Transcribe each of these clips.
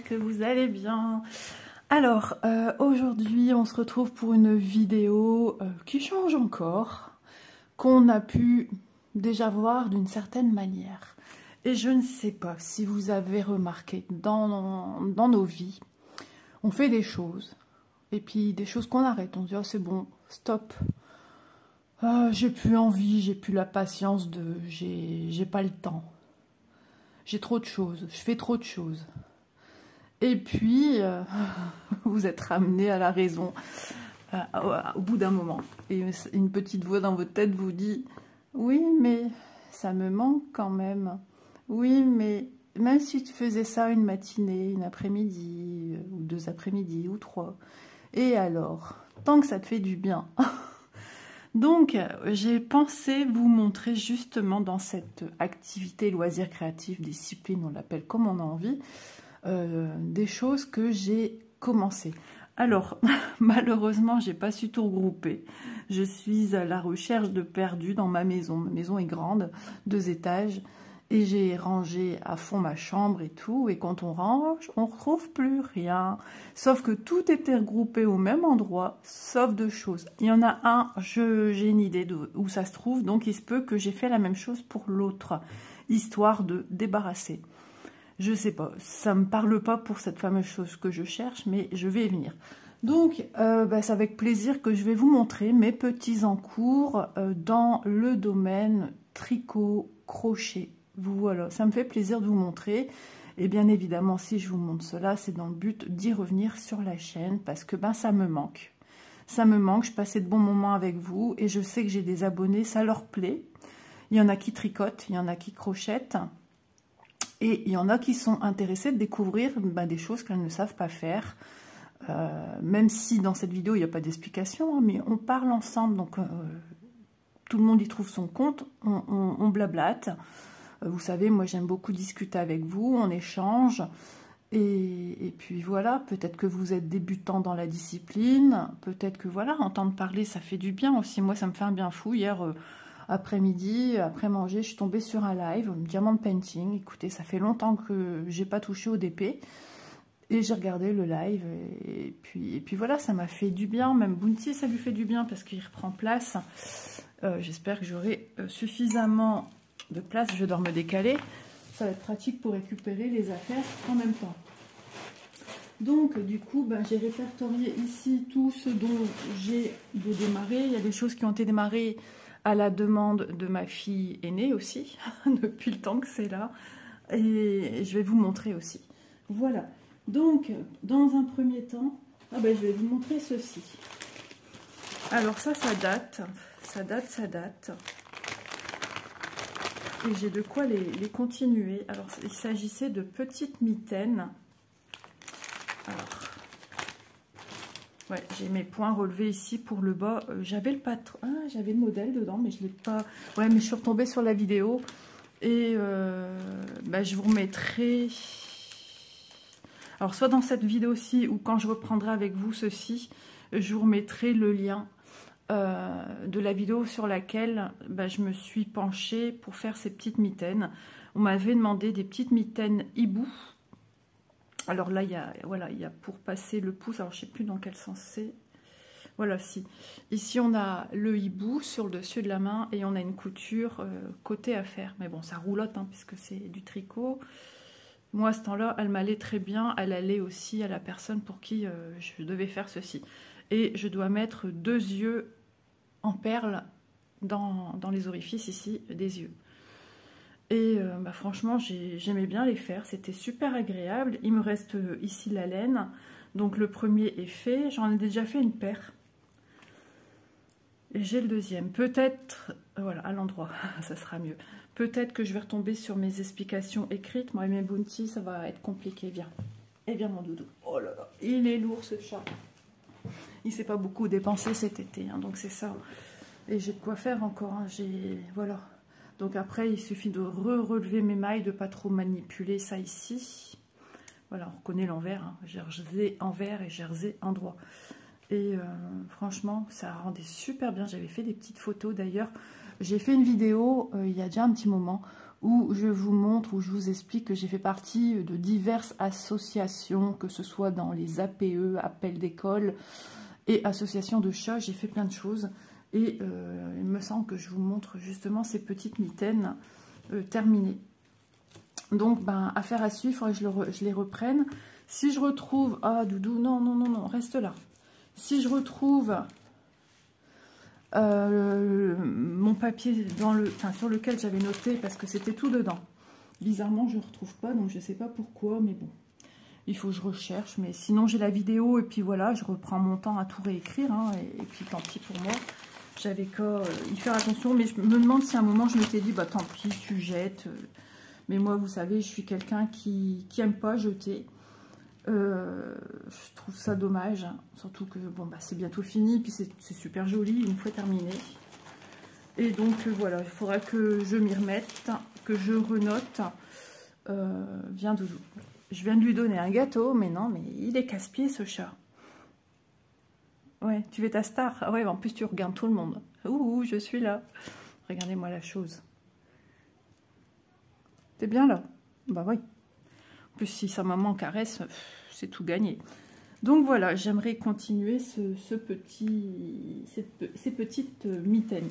que vous allez bien. Alors, aujourd'hui, on se retrouve pour une vidéo qui change encore, qu'on a pu déjà voir d'une certaine manière. Et je ne sais pas si vous avez remarqué, dans nos vies, on fait des choses, et puis des choses qu'on arrête. On dit, oh c'est bon, stop. J'ai plus envie, j'ai plus la patience de... J'ai pas le temps. J'ai trop de choses, je fais trop de choses. Et puis, vous êtes ramené à la raison au bout d'un moment. Et une petite voix dans votre tête vous dit, oui, mais ça me manque quand même. Oui, mais même si tu faisais ça une matinée, une après-midi, ou 2 après-midi, ou 3, et alors, tant que ça te fait du bien. Donc, j'ai pensé vous montrer justement dans cette activité loisir créatif, discipline, on l'appelle comme on a envie, des choses que j'ai commencé. Alors, malheureusement, j'ai pas su tout regrouper. Je suis à la recherche de perdus dans ma maison. Ma maison est grande, 2 étages, et j'ai rangé à fond ma chambre et tout. Et quand on range, on retrouve plus rien. Sauf que tout était regroupé au même endroit, sauf 2 choses. Il y en a un, j'ai une idée de où ça se trouve, donc il se peut que j'ai fait la même chose pour l'autre, histoire de débarrasser. Je sais pas, ça me parle pas pour cette fameuse chose que je cherche, mais je vais y venir. Donc, c'est avec plaisir que je vais vous montrer mes petits encours dans le domaine tricot, crochet. Voilà, ça me fait plaisir de vous montrer. Et bien évidemment, si je vous montre cela, c'est dans le but d'y revenir sur la chaîne, parce que ça me manque. Ça me manque, je passais de bons moments avec vous, et je sais que j'ai des abonnés, ça leur plaît. Il y en a qui tricotent, il y en a qui crochettent. Et il y en a qui sont intéressés de découvrir des choses qu'elles ne savent pas faire. Même si dans cette vidéo, il n'y a pas d'explication, hein, mais on parle ensemble, donc tout le monde y trouve son compte, on blablate. Vous savez, moi j'aime beaucoup discuter avec vous, on échange. Et puis voilà, peut-être que vous êtes débutant dans la discipline, peut-être que voilà, entendre parler, ça fait du bien aussi. Moi, ça me fait un bien fou. Hier... après-midi, après manger, je suis tombée sur un live, Diamond Painting. Écoutez, ça fait longtemps que j'ai pas touché au DP. Et j'ai regardé le live. Et puis voilà, ça m'a fait du bien. Même Bounty, ça lui fait du bien parce qu'il reprend place. J'espère que j'aurai suffisamment de place. Je vais devoir me décaler. Ça va être pratique pour récupérer les affaires en même temps. Donc, du coup, j'ai répertorié ici tout ce dont j'ai de démarrer. Il y a des choses qui ont été démarrées à la demande de ma fille aînée aussi, depuis le temps que c'est là. Et je vais vous montrer aussi. Voilà. Donc, dans un premier temps, je vais vous montrer ceci. Alors ça date. Ça date. Et j'ai de quoi les continuer. Alors, il s'agissait de petites mitaines. Alors, ouais, j'ai mes points relevés ici pour le bas. J'avais le patron, j'avais le modèle dedans, mais je l'ai pas. Ouais, mais je suis retombée sur la vidéo et je vous remettrai. Alors, soit dans cette vidéo-ci ou quand je reprendrai avec vous ceci, je vous remettrai le lien de la vidéo sur laquelle je me suis penchée pour faire ces petites mitaines. On m'avait demandé des petites mitaines hibou. Alors là, il y a pour passer le pouce, alors je ne sais plus dans quel sens c'est. Voilà, si. Ici, on a le hibou sur le dessus de la main et on a une couture côté à faire. Mais bon, ça roulotte, puisque c'est du tricot. Moi, à ce temps-là, elle m'allait très bien. Elle allait aussi à la personne pour qui je devais faire ceci. Et je dois mettre 2 yeux en perles dans les orifices ici des yeux. Et franchement, j'aimais bien les faire, c'était super agréable. Il me reste ici la laine, donc le premier est fait. J'en ai déjà fait une paire. Et j'ai le deuxième. Peut-être, voilà, à l'endroit, ça sera mieux. Peut-être que je vais retomber sur mes explications écrites. Moi et mes bounties, ça va être compliqué. Viens. Et viens mon doudou. Oh là là, il est lourd ce chat. Il ne s'est pas beaucoup dépensé cet été, donc c'est ça. Et j'ai de quoi faire encore, voilà. Donc après, il suffit de relever mes mailles, de ne pas trop manipuler ça ici. Voilà, on reconnaît l'envers, jersey envers et jersey endroit. Et franchement, ça rendait super bien. J'avais fait des petites photos d'ailleurs J'ai fait une vidéo il y a déjà un petit moment où je vous montre, où je vous explique que j'ai fait partie de diverses associations, que ce soit dans les APE, appels d'école, et associations de chats. J'ai fait plein de choses. Et il me semble que je vous montre justement ces petites mitaines terminées. Donc, ben, affaire à suivre, il faudrait que je les reprenne. Si je retrouve... Ah, Doudou, non, non, non, non, reste là. Si je retrouve mon papier sur lequel j'avais noté, parce que c'était tout dedans. Bizarrement, je ne retrouve pas, donc je ne sais pas pourquoi, mais bon. Il faut que je recherche, mais sinon j'ai la vidéo, et puis voilà, je reprends mon temps à tout réécrire, hein, et puis tant pis pour moi. J'avais qu'à y faire attention, mais je me demande si à un moment je m'étais dit, bah tant pis, tu jettes. Mais moi, vous savez, je suis quelqu'un qui n'aime pas jeter. Je trouve ça dommage, hein. Surtout que bon, bah, c'est bientôt fini, puis c'est super joli une fois terminé. Et donc voilà, il faudra que je m'y remette, que je renote. Viens Doudou. Je viens de lui donner un gâteau, mais non, mais il est casse-pied ce chat. Ouais, tu veux ta star? Ah ouais, en plus tu regardes tout le monde. Ouh, je suis là. Regardez-moi la chose. T'es bien là? Bah oui. En plus, si sa maman caresse, c'est tout gagné. Donc voilà, j'aimerais continuer ces petites mitaines.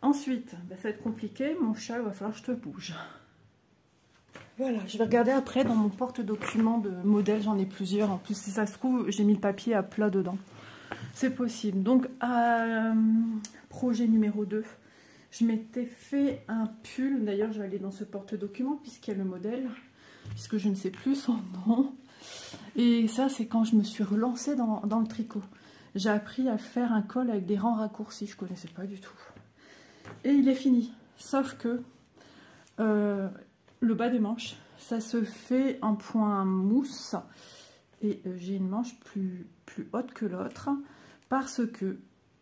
Ensuite, bah, ça va être compliqué. Mon chat, il va falloir que je te bouge. Voilà, je vais regarder après dans mon porte-document de modèles. J'en ai plusieurs. En plus, si ça se trouve, j'ai mis le papier à plat dedans. C'est possible. Donc, projet numéro 2. Je m'étais fait un pull. D'ailleurs, je vais aller dans ce porte-document puisqu'il y a le modèle. Puisque je ne sais plus son nom. Et ça, c'est quand je me suis relancée dans le tricot. J'ai appris à faire un col avec des rangs raccourcis. Je ne connaissais pas du tout. Et il est fini. Sauf que le bas des manches, ça se fait en point mousse. Et j'ai une manche plus haute que l'autre. Parce que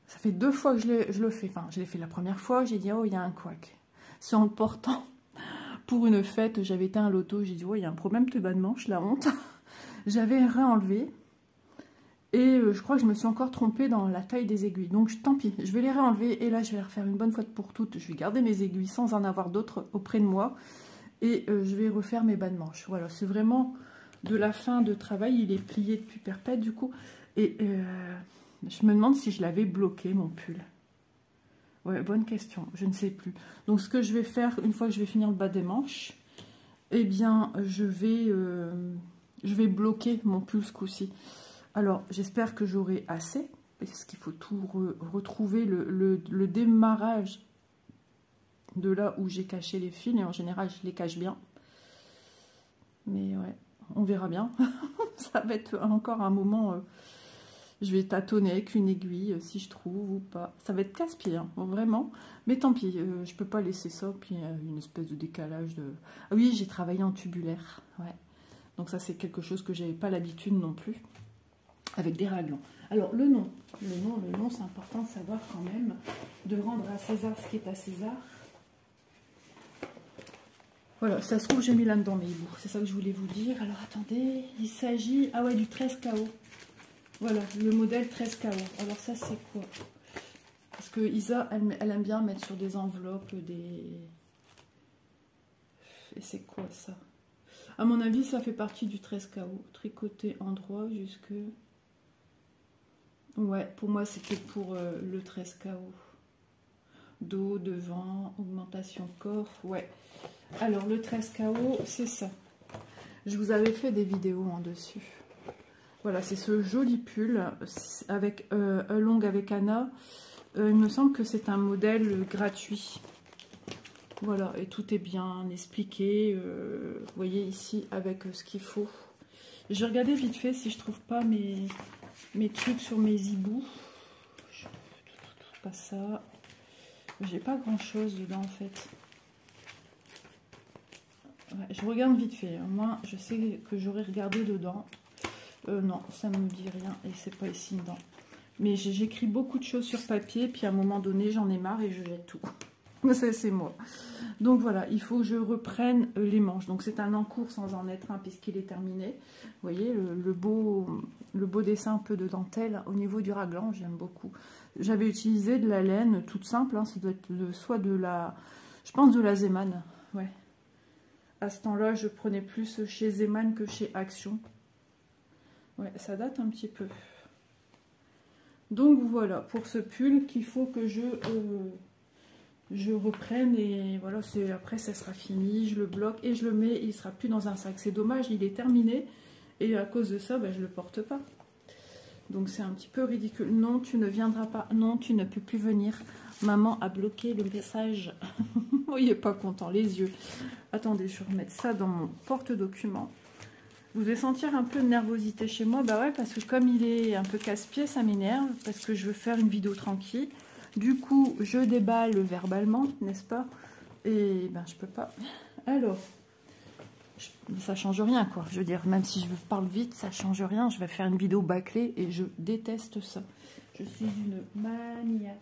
ça fait 2 fois que je le fais. Enfin, je l'ai fait la première fois. J'ai dit, oh, il y a un couac. C'est en le portant pour une fête. J'avais été à un loto. J'ai dit, oh, il y a un problème de bas de manche, la honte. J'avais réenlevé. Et je crois que je me suis encore trompée dans la taille des aiguilles. Donc, tant pis. Je vais les réenlever. Et là, je vais les refaire une bonne fois pour toutes. Je vais garder mes aiguilles sans en avoir d'autres auprès de moi. Et je vais refaire mes bas de manche. Voilà, c'est vraiment de la fin de travail. Il est plié depuis perpète, du coup. Et je me demande si je l'avais bloqué, mon pull. Ouais, bonne question. Je ne sais plus. Donc, ce que je vais faire, une fois que je vais finir le bas des manches, eh bien, je vais bloquer mon pull ce coup-ci. Alors, j'espère que j'aurai assez, parce qu'il faut tout retrouver le démarrage de là où j'ai caché les fils. Et en général, je les cache bien. Mais ouais, on verra bien. Ça va être encore un moment... je vais tâtonner avec une aiguille, si je trouve ou pas. Ça va être casse-pied, hein, vraiment. Mais tant pis, je peux pas laisser ça. Puis une espèce de décalage de... Ah oui, j'ai travaillé en tubulaire. Ouais. Donc ça, c'est quelque chose que j'avais pas l'habitude non plus. Avec des raglans. Alors, le nom, c'est important de savoir quand même. De rendre à César ce qui est à César. Voilà, ça se trouve, j'ai mis là-dedans mes hiboux. C'est ça que je voulais vous dire. Alors, attendez, il s'agit... Ah ouais, du 13 KO. Voilà, le modèle 13 KO. Alors ça, c'est quoi? Parce que Isa, elle aime bien mettre sur des enveloppes des... Et c'est quoi ça? À mon avis, ça fait partie du 13 KO. Tricoté endroit jusque... Ouais, pour moi, c'était pour le 13 KO. Dos, devant, augmentation corps. Ouais. Alors, le 13 KO, c'est ça. Je vous avais fait des vidéos en dessus. Voilà, c'est ce joli pull avec long avec Anna. Il me semble que c'est un modèle gratuit. Voilà, et tout est bien expliqué. Vous voyez ici avec ce qu'il faut. Je vais regarder vite fait si je trouve pas mes trucs sur mes hiboux. Pas ça. J'ai pas grand chose dedans en fait. Ouais, je regarde vite fait. Moi, je sais que j'aurais regardé dedans. Non, ça ne me dit rien et c'est pas ici dedans. Mais j'écris beaucoup de choses sur papier, puis à un moment donné, j'en ai marre et je jette tout. C'est moi. Donc voilà, il faut que je reprenne les manches. Donc c'est un encours sans en être un puisqu'il est terminé. Vous voyez le beau dessin un peu de dentelle au niveau du raglan, j'aime beaucoup. J'avais utilisé de la laine toute simple, hein, ça doit être soit de la, je pense de la Zeman. Ouais. À ce temps-là, je prenais plus chez Zeman que chez Action. Ouais, ça date un petit peu. Donc voilà, pour ce pull qu'il faut que je reprenne et voilà, après ça sera fini, je le bloque et je le mets, il sera plus dans un sac. C'est dommage, il est terminé et à cause de ça, ben, je le porte pas. Donc c'est un petit peu ridicule. Non, tu ne viendras pas. Non, tu ne peux plus venir. Maman a bloqué le message. Oh, il n'est pas content, les yeux. Attendez, je vais remettre ça dans mon porte-document. Vous devez sentir un peu de nervosité chez moi. Bah ouais, parce que comme il est un peu casse-pied, ça m'énerve. Parce que je veux faire une vidéo tranquille. Du coup, je déballe verbalement, n'est-ce pas? Et ben, je peux pas. Alors, ça change rien, quoi. Je veux dire, même si je parle vite, ça change rien. Je vais faire une vidéo bâclée et je déteste ça. Je suis une maniaque.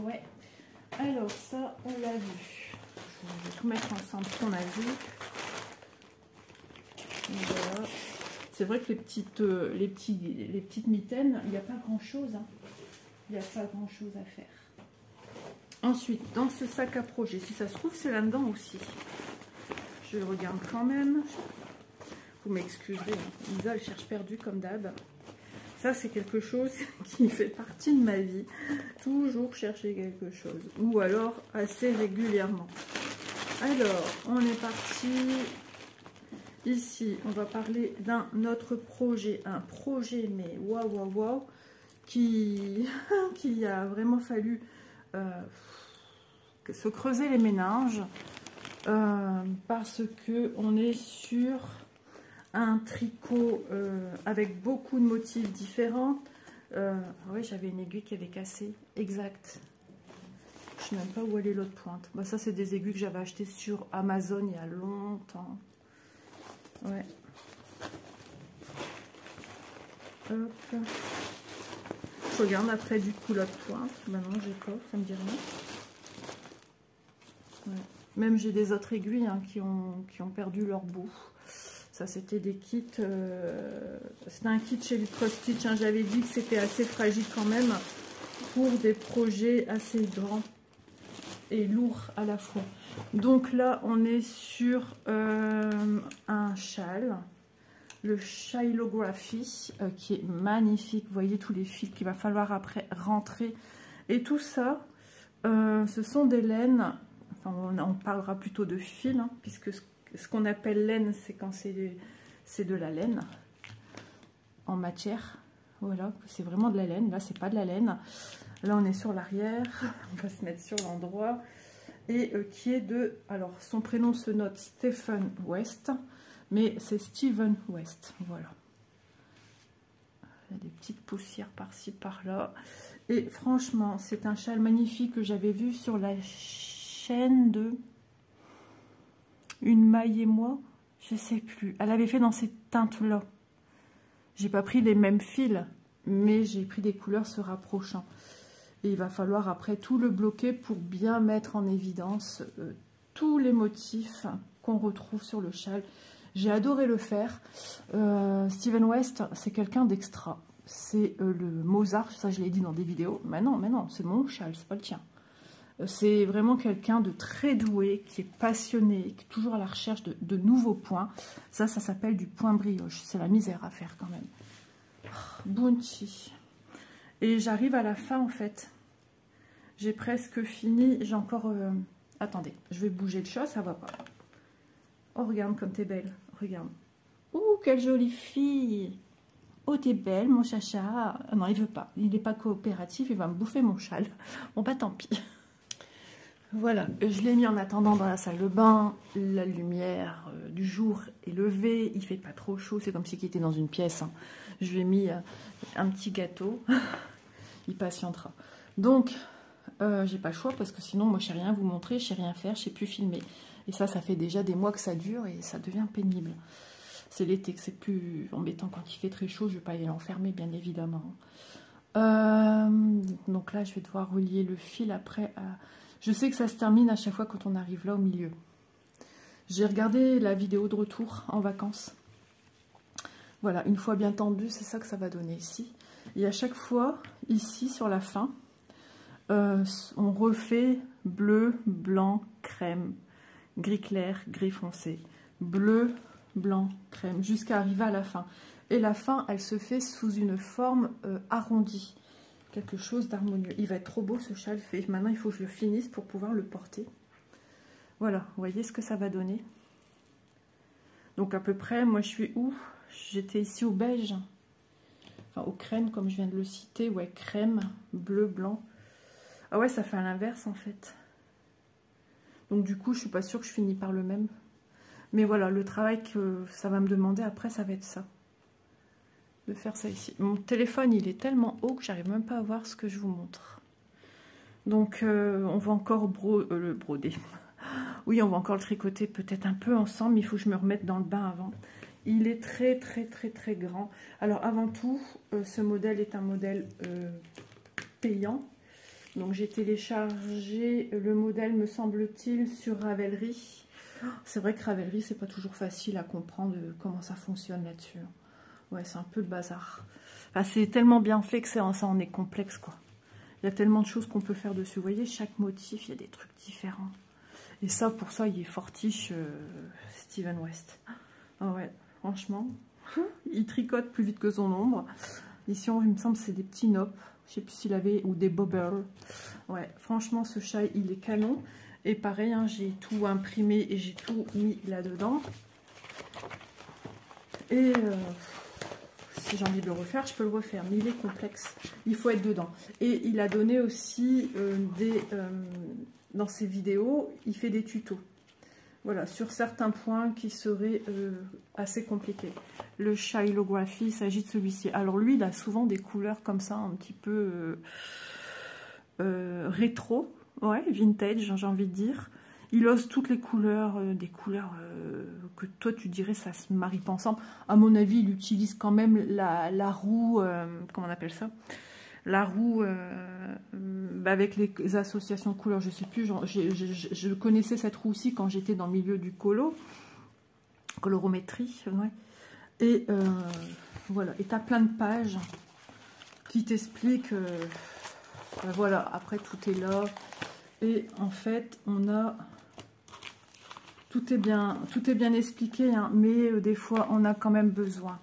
Ouais. Alors, ça, on l'a vu. Je vais tout mettre ensemble ce qu'on a vu. Voilà. C'est vrai que les petites mitaines, il n'y a pas grand-chose. Hein. Il n'y a pas grand-chose à faire. Ensuite, dans ce sac à projet, si ça se trouve, c'est là-dedans aussi. Je regarde quand même. Vous m'excuserez, hein. Lisa, elle cherche perdu comme d'hab. Ça, c'est quelque chose qui fait partie de ma vie. Toujours chercher quelque chose. Ou alors, assez régulièrement. Alors, on est parti. Ici, on va parler d'un autre projet. Un projet, mais waouh, waouh, waouh. Qui a vraiment fallu se creuser les méninges. Parce que on est sur un tricot avec beaucoup de motifs différents. Oui, j'avais une aiguille qui avait cassé, exact. Je ne sais même pas où elle est l'autre pointe. Bah, ça, c'est des aiguilles que j'avais achetées sur Amazon il y a longtemps. Ouais. Hop. Je regarde après du coup l'autre pointe. Bah non, j'ai pas, ça me dit rien. Ouais. Même j'ai des autres aiguilles hein, qui ont perdu leur bout. Ça, c'était des kits. C'était un kit chez Lucro Stitch. Hein. J'avais dit que c'était assez fragile quand même pour des projets assez grands et lourds à la fois. Donc là, on est sur un châle. Le Shylography qui est magnifique. Vous voyez tous les fils qu'il va falloir après rentrer. Et tout ça, ce sont des laines. Enfin, on parlera plutôt de fil, hein, puisque ce qu'on appelle laine, c'est quand c'est de la laine en matière. Voilà, c'est vraiment de la laine. Là, c'est pas de la laine. Là, on est sur l'arrière. On va se mettre sur l'endroit. Et qui est de... Alors, son prénom se note Stephen West, mais c'est Steven West. Voilà. Il y a des petites poussières par-ci, par-là. Et franchement, c'est un châle magnifique que j'avais vu sur la chaîne de Une Maille et moi. Je sais plus. Elle avait fait dans ces teintes-là. J'ai pas pris les mêmes fils, mais j'ai pris des couleurs se rapprochant. Et il va falloir après tout le bloquer pour bien mettre en évidence tous les motifs qu'on retrouve sur le châle. J'ai adoré le faire. Steven West, c'est quelqu'un d'extra. C'est le Mozart, ça je l'ai dit dans des vidéos. Mais non, c'est mon châle, c'est pas le tien. C'est vraiment quelqu'un de très doué, qui est passionné, qui est toujours à la recherche de nouveaux points. Ça s'appelle du point brioche. C'est la misère à faire quand même. Oh, Bounty. Et j'arrive à la fin en fait. J'ai presque fini. J'ai encore... Attendez, je vais bouger le chat, ça va pas. Oh, regarde comme t'es belle. Regarde. Ouh, quelle jolie fille. Oh, t'es belle, mon chacha. Ah, non, il veut pas. Il n'est pas coopératif, il va me bouffer mon châle. Bon, bah tant pis. Voilà, je l'ai mis en attendant dans la salle de bain. La lumière du jour est levée. Il fait pas trop chaud. C'est comme si il était dans une pièce. Hein. Je lui ai mis un petit gâteau. Il patientera. Donc, j'ai pas le choix parce que sinon, moi, je sais rien vous montrer, je sais rien faire, je sais plus filmer. Et ça fait déjà des mois que ça dure et ça devient pénible. C'est l'été que c'est plus embêtant quand il fait très chaud. Je vais pas aller l'enfermer, bien évidemment. Donc là, je vais devoir relier le fil après à Je sais que ça se termine à chaque fois quand on arrive là au milieu. J'ai regardé la vidéo de retour en vacances. Voilà, une fois bien tendu, c'est ça que ça va donner ici. Et à chaque fois, ici sur la fin, on refait bleu, blanc, crème, gris clair, gris foncé, bleu, blanc, crème, jusqu'à arriver à la fin. Et la fin, elle se fait sous une forme arrondie, quelque chose d'harmonieux. Il va être trop beau ce châle fait. Maintenant, il faut que je le finisse pour pouvoir le porter. Voilà, vous voyez ce que ça va donner. Donc à peu près, moi je suis où? J'étais ici au beige, enfin au crème comme je viens de le citer, ouais, crème, bleu, blanc. Ah ouais, ça fait à l'inverse en fait. Donc du coup, je suis pas sûre que je finis par le même. Mais voilà, le travail que ça va me demander après, ça va être ça. De faire ça ici. Mon téléphone, il est tellement haut que j'arrive même pas à voir ce que je vous montre. Donc on va encore le broder. Oui, on va encore le tricoter peut-être un peu ensemble, mais il faut que je me remette dans le bain avant. Il est très grand. Alors avant tout, ce modèle est un modèle payant. Donc j'ai téléchargé le modèle, me semble-t-il, sur Ravelry. C'est vrai que Ravelry, c'est pas toujours facile à comprendre comment ça fonctionne là-dessus. Ouais, c'est un peu le bazar. Enfin, c'est tellement bien fait que ça en est complexe, quoi. Il y a tellement de choses qu'on peut faire dessus. Vous voyez, chaque motif, il y a des trucs différents. Et ça, pour ça, il est fortiche, Steven West. Ah ouais, franchement, il tricote plus vite que son ombre. Ici, il me semble que c'est des petits nops. Je sais plus s'il avait, ou des bobbles. Ouais, franchement, ce chat, il est canon. Et pareil, hein, j'ai tout imprimé et j'ai tout mis là-dedans. Et si j'ai envie de le refaire, je peux le refaire. Mais il est complexe. Il faut être dedans. Et il a donné aussi dans ses vidéos, il fait des tutos. Voilà, sur certains points qui seraient assez compliqués. Le Shylography, il s'agit de celui-ci. Alors lui, il a souvent des couleurs comme ça, un petit peu rétro, ouais, vintage, j'ai envie de dire. Il ose toutes les couleurs, des couleurs que toi tu dirais ça se marie pas ensemble. À mon avis, il utilise quand même la roue, comment on appelle ça? La roue avec les associations de couleurs, je sais plus, je connaissais cette roue aussi quand j'étais dans le milieu du colorométrie, ouais. Et voilà, et tu as plein de pages qui t'expliquent, voilà, après tout est là, et en fait on a, tout est bien expliqué, hein, mais des fois on a quand même besoin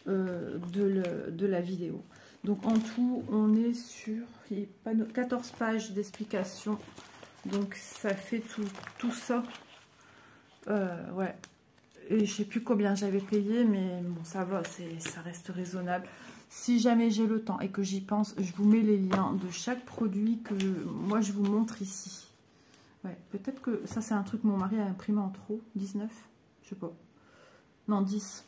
de la vidéo. Donc en tout, on est sur 14 pages d'explication. Donc ça fait tout ça. Ouais. Et je sais plus combien j'avais payé, mais bon, ça va, ça reste raisonnable. Si jamais j'ai le temps et que j'y pense, je vous mets les liens de chaque produit que moi je vous montre ici. Ouais, peut-être que ça c'est un truc que mon mari a imprimé en trop. 19, je sais pas. Non, 10.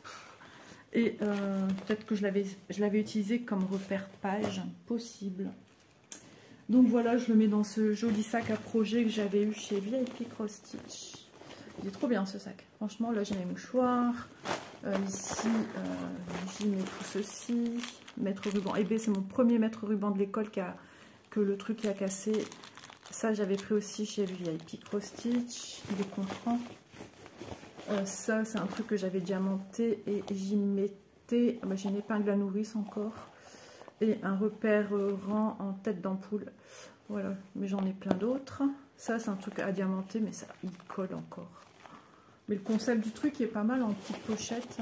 Et peut-être que je l'avais utilisé comme repère page possible. Donc voilà, je le mets dans ce joli sac à projet que j'avais eu chez VIP Cross Stitch. Il est trop bien ce sac. Franchement, là j'ai mes mouchoirs. Ici, j'y mets tout ceci. Mètre ruban. Et bien c'est mon premier mètre ruban de l'école que le truc a cassé. Ça j'avais pris aussi chez VIP Cross Stitch. Il est content. Ça c'est un truc que j'avais diamanté et j'y mettais, j'ai une épingle à nourrice encore et un repère rang en tête d'ampoule, voilà, mais j'en ai plein d'autres. Ça c'est un truc à diamanter, mais ça il colle encore, mais le concept du truc est pas mal en petite pochette.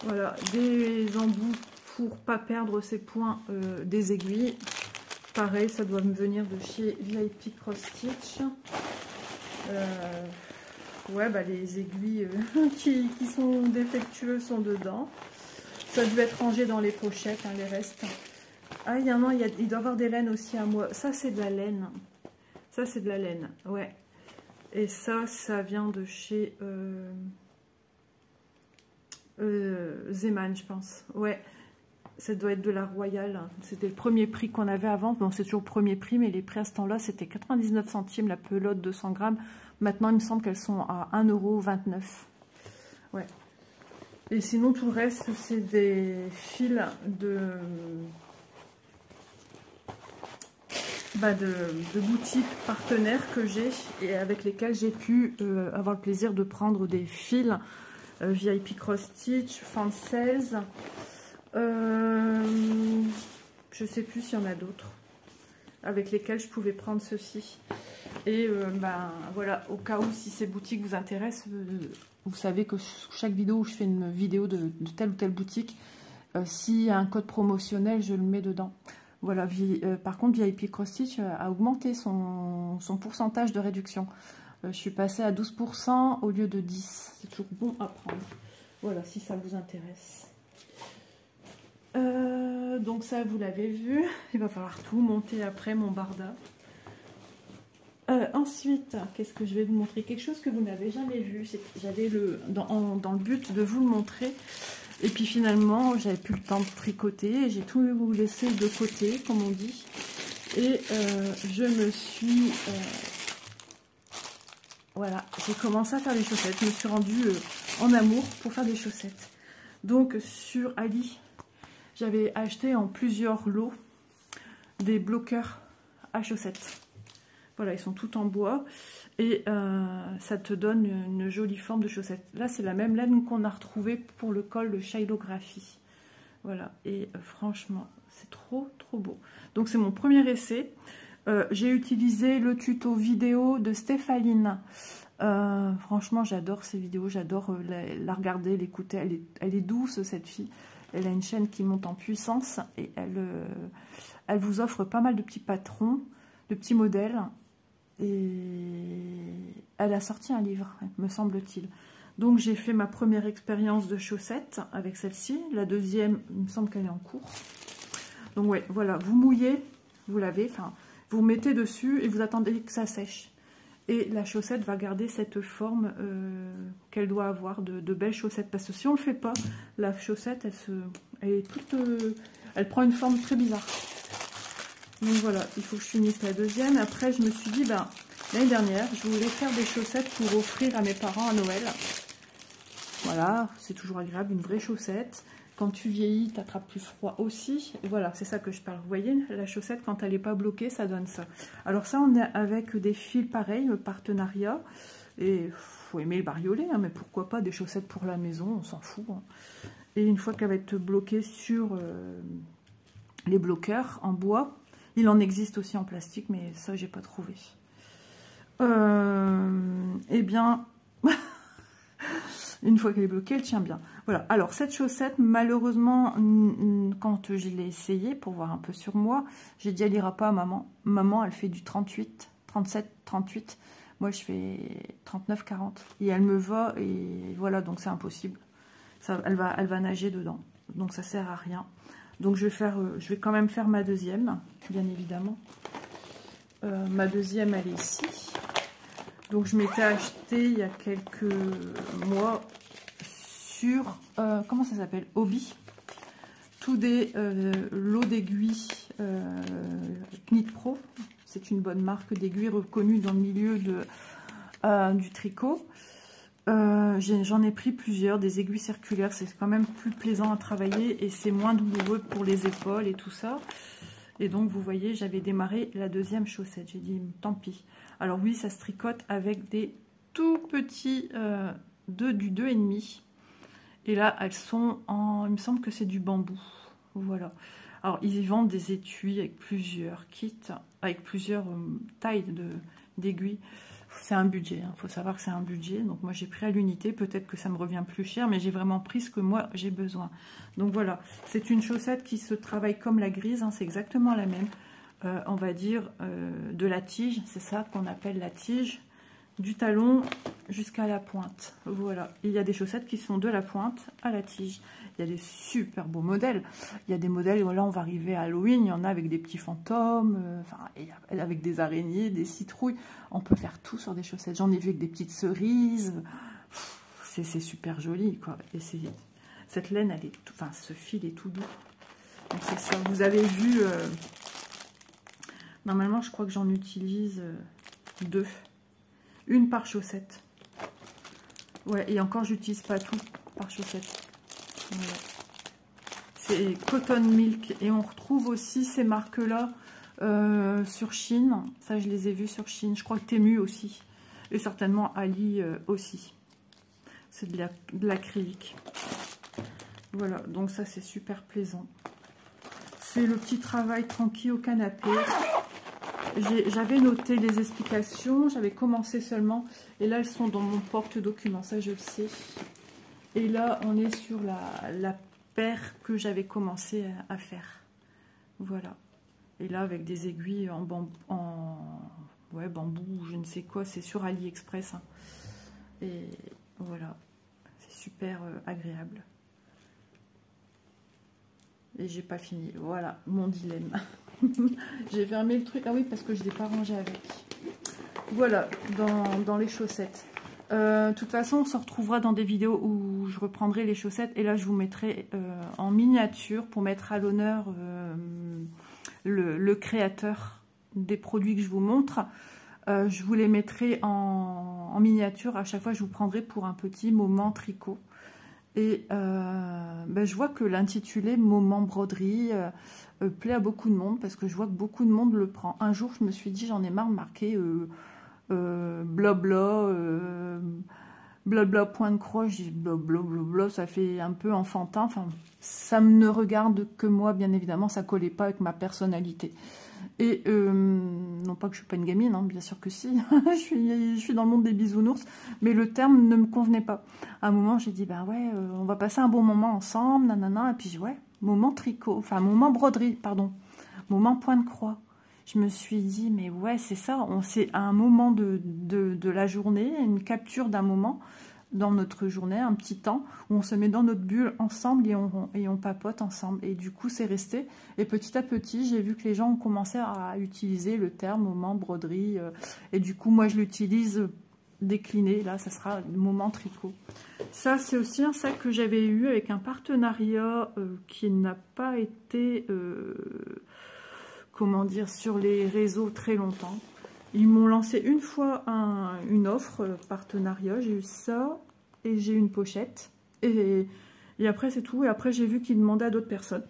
Voilà, des embouts pour pas perdre ses points, des aiguilles, pareil, ça doit me venir de chez VIP Cross Stitch. Ouais, bah les aiguilles qui sont défectueuses sont dedans. Ça devait être rangé dans les pochettes, hein, les restes. Ah, il doit y avoir des laines aussi à moi. Ça, c'est de la laine. Ça, c'est de la laine, ouais. Et ça vient de chez Zeman, je pense. Ouais, ça doit être de la Royale. C'était le premier prix qu'on avait avant. Bon, c'est toujours le premier prix, mais les prix à ce temps-là, c'était 99 centimes la pelote 200 grammes. Maintenant, il me semble qu'elles sont à 1,29 €. Ouais. Et sinon, tout le reste, c'est des fils de boutiques partenaires que j'ai et avec lesquelles j'ai pu avoir le plaisir de prendre des fils VIP Cross Stitch, Fan Sales. Je sais plus s'il y en a d'autres avec lesquels je pouvais prendre ceci. Et voilà, au cas où si ces boutiques vous intéressent, vous savez que chaque vidéo où je fais une vidéo de telle ou telle boutique, s'il y a un code promotionnel, je le mets dedans. Voilà, par contre, VIP Cross Stitch a augmenté son pourcentage de réduction. Je suis passée à 12% au lieu de 10%. C'est toujours bon à prendre. Voilà, si ça vous intéresse. Donc ça, vous l'avez vu. Il va falloir tout monter après, mon barda. Ensuite, qu'est-ce que je vais vous montrer? Quelque chose que vous n'avez jamais vu. J'avais dans le but de vous le montrer. Et puis finalement, j'avais plus le temps de tricoter. J'ai tout laissé de côté, comme on dit. Et je me suis... voilà, j'ai commencé à faire des chaussettes. Je me suis rendue en amour pour faire des chaussettes. Donc sur Ali, j'avais acheté en plusieurs lots des bloqueurs à chaussettes. Voilà, ils sont tout en bois et ça te donne une jolie forme de chaussette. Là, c'est la même laine qu'on a retrouvée pour le col de Shilographie. Voilà, et franchement, c'est trop beau. Donc, c'est mon premier essai. J'ai utilisé le tuto vidéo de Stéphaline. Franchement, j'adore ces vidéos, j'adore la regarder, l'écouter. Elle est douce, cette fille. Elle a une chaîne qui monte en puissance et elle vous offre pas mal de petits patrons, de petits modèles. Et elle a sorti un livre, me semble-t-il. Donc j'ai fait ma première expérience de chaussettes avec celle-ci. La deuxième, il me semble qu'elle est en cours. Donc ouais, voilà, vous mouillez, vous lavez, enfin, vous mettez dessus et vous attendez que ça sèche. Et la chaussette va garder cette forme qu'elle doit avoir, de belles chaussettes. Parce que si on ne le fait pas, la chaussette, elle prend une forme très bizarre. Donc voilà, il faut que je finisse la deuxième. Après, je me suis dit, l'année dernière, je voulais faire des chaussettes pour offrir à mes parents à Noël. Voilà, c'est toujours agréable, une vraie chaussette. Quand tu vieillis, tu attrapes plus froid aussi. Et voilà, c'est ça que je parle. Vous voyez, la chaussette, quand elle n'est pas bloquée, ça donne ça. Alors ça, on est avec des fils pareils, partenariat. Et il faut aimer le bariolé, hein, mais pourquoi pas des chaussettes pour la maison, on s'en fout. Hein. Et une fois qu'elle va être bloquée sur les bloqueurs en bois, il en existe aussi en plastique, mais ça, j'ai pas trouvé. Eh bien, une fois qu'elle est bloquée, elle tient bien. Voilà. Alors, cette chaussette, malheureusement, quand je l'ai essayée pour voir un peu sur moi, j'ai dit, elle ira pas à maman. Maman, elle fait du 38, 37, 38. Moi, je fais 39, 40. Et elle me va, et voilà, donc c'est impossible. Ça, elle va nager dedans. Donc, ça sert à rien. Donc je vais quand même faire ma deuxième, bien évidemment. Ma deuxième, elle est ici. Donc je m'étais acheté il y a quelques mois sur, comment ça s'appelle, Hobby. Tous des lots d'aiguilles Knit Pro. C'est une bonne marque d'aiguilles reconnue dans le milieu du tricot. J'en ai pris plusieurs, des aiguilles circulaires, c'est quand même plus plaisant à travailler et c'est moins douloureux pour les épaules et tout ça. Et donc vous voyez, j'avais démarré la deuxième chaussette, j'ai dit tant pis. Alors oui, ça se tricote avec des tout petits du 2,5. Et là, elles sont en, il me semble que c'est du bambou. Voilà. Alors ils y vendent des étuis avec plusieurs kits, avec plusieurs tailles d'aiguilles. C'est un budget, il faut savoir que c'est un budget. Donc moi j'ai pris à l'unité, peut-être que ça me revient plus cher, mais j'ai vraiment pris ce que moi j'ai besoin. Donc voilà, c'est une chaussette qui se travaille comme la grise, hein, c'est exactement la même. On va dire de la tige, c'est ça qu'on appelle la tige, du talon jusqu'à la pointe. Voilà, il y a des chaussettes qui sont de la pointe à la tige. Il y a des super beaux modèles. Il y a des modèles, voilà, on va arriver à Halloween, il y en a avec des petits fantômes, avec des araignées, des citrouilles. On peut faire tout sur des chaussettes. J'en ai vu avec des petites cerises. C'est super joli, quoi. Et cette laine, elle est ce fil est tout doux. Donc c'est ça. Vous avez vu, normalement, je crois que j'en utilise 2. Une par chaussette. Ouais, et encore, j'utilise pas tout par chaussette. Voilà. C'est Cotton Milk. Et on retrouve aussi ces marques-là sur Shein. Ça, je les ai vus sur Shein. Je crois que Temu aussi. Et certainement Ali aussi. C'est de l'acrylique. Voilà, donc ça, c'est super plaisant. C'est le petit travail tranquille au canapé. J'avais noté les explications. J'avais commencé seulement. Et là, elles sont dans mon porte-documents. Ça, je le sais. Et là, on est sur la paire que j'avais commencé à faire. Voilà. Et là, avec des aiguilles en bambou, je ne sais quoi. C'est sur AliExpress. Hein. Et voilà. C'est super agréable. Et j'ai pas fini. Voilà, mon dilemme. J'ai fermé le truc. Ah oui, parce que je ne l'ai pas rangé avec. Voilà, dans les chaussettes. De toute façon, on se retrouvera dans des vidéos où je reprendrai les chaussettes. Et là, je vous mettrai en miniature pour mettre à l'honneur le créateur des produits que je vous montre. Je vous les mettrai en miniature. À chaque fois, je vous prendrai pour un petit moment tricot. Et je vois que l'intitulé Moment broderie plaît à beaucoup de monde parce que je vois que beaucoup de monde le prend. Un jour, je me suis dit, j'en ai marre de marquer blabla, blabla point de croix. Je dis blabla, ça fait un peu enfantin. Enfin, ça ne regarde que moi, bien évidemment, ça collait pas avec ma personnalité. Et non pas que je suis pas une gamine, hein, bien sûr que si, je suis dans le monde des bisounours, mais le terme ne me convenait pas. À un moment, j'ai dit, bah ouais, on va passer un bon moment ensemble, nanana, et puis ouais, moment tricot, enfin moment broderie, pardon, moment point de croix. Je me suis dit, mais ouais, c'est ça, c'est un moment de la journée, une capture d'un moment dans notre journée, un petit temps où on se met dans notre bulle ensemble et on papote ensemble. Et du coup, c'est resté. Et petit à petit, j'ai vu que les gens ont commencé à utiliser le terme moment broderie. Et du coup, moi, je l'utilise décliné. Là, ça sera moment tricot. Ça, c'est aussi un sac que j'avais eu avec un partenariat qui n'a pas été, comment dire, sur les réseaux très longtemps. Ils m'ont lancé une fois une offre partenariat. J'ai eu ça et j'ai eu une pochette. Et après, c'est tout. Et après, j'ai vu qu'ils demandaient à d'autres personnes.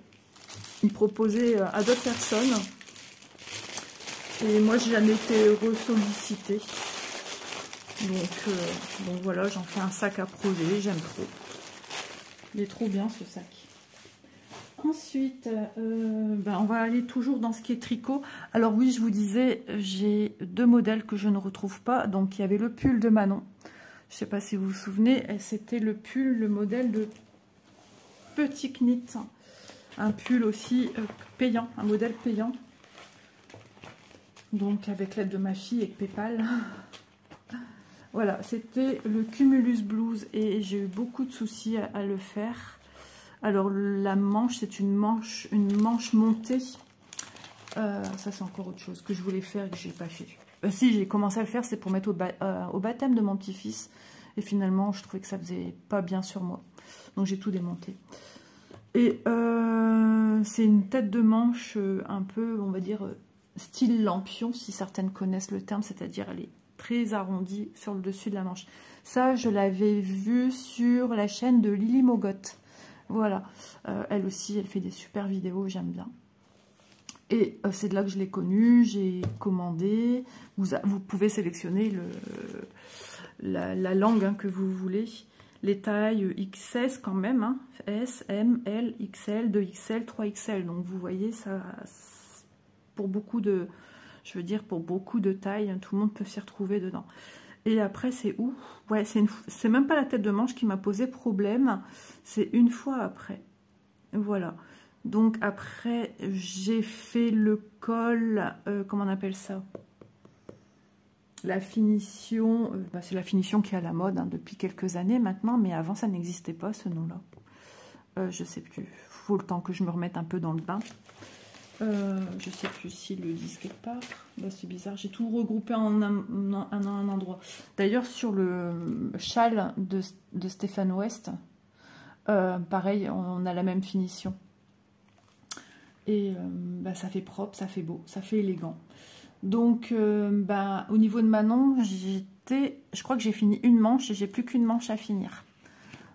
Ils proposaient à d'autres personnes. Et moi, j'ai jamais été ressollicitée. Donc voilà, j'en fais un sac à projet. J'aime trop. Il est trop bien, ce sac. Ensuite, on va aller toujours dans ce qui est tricot. Alors oui, je vous disais, j'ai deux modèles que je ne retrouve pas. Donc, il y avait le pull de Manon. Je ne sais pas si vous vous souvenez. C'était le pull, le modèle de Petit Knit. Un pull aussi payant, un modèle payant. Donc, avec l'aide de ma fille et de Paypal. Voilà, c'était le Cumulus Blues. Et j'ai eu beaucoup de soucis à le faire. Alors la manche, c'est une manche montée. Ça c'est encore autre chose que je voulais faire et que j'ai pas fait. Si, j'ai commencé à le faire, c'est pour mettre au baptême de mon petit-fils. Et finalement, je trouvais que ça faisait pas bien sur moi. Donc j'ai tout démonté. Et c'est une tête de manche un peu, on va dire, style lampion, si certaines connaissent le terme. C'est-à-dire, elle est très arrondie sur le dessus de la manche. Ça, je l'avais vu sur la chaîne de Lily Mogotte. Voilà, elle aussi, elle fait des super vidéos, j'aime bien. Et c'est de là que je l'ai connue, j'ai commandé. Vous pouvez sélectionner la langue que vous voulez. Les tailles XS quand même, hein, S, M, L, XL, 2XL, 3XL. Donc vous voyez, ça, pour beaucoup de, je veux dire, pour beaucoup de tailles, tout le monde peut s'y retrouver dedans. Et après, c'est où? Ouais, c'est même pas la tête de manche qui m'a posé problème. C'est une fois après. Voilà. Donc après, j'ai fait le col, comment on appelle ça? La finition, c'est la finition qui est à la mode hein, depuis quelques années maintenant, mais avant ça n'existait pas ce nom-là. Je sais plus. Faut le temps que je me remette un peu dans le bain. Je sais plus s'ils le disent quelque part. C'est bizarre, j'ai tout regroupé en un endroit. D'ailleurs, sur le châle de Stéphane West, pareil, on a la même finition. Et ça fait propre, ça fait beau, ça fait élégant. Donc, au niveau de Manon, je crois que j'ai fini une manche et j'ai plus qu'une manche à finir.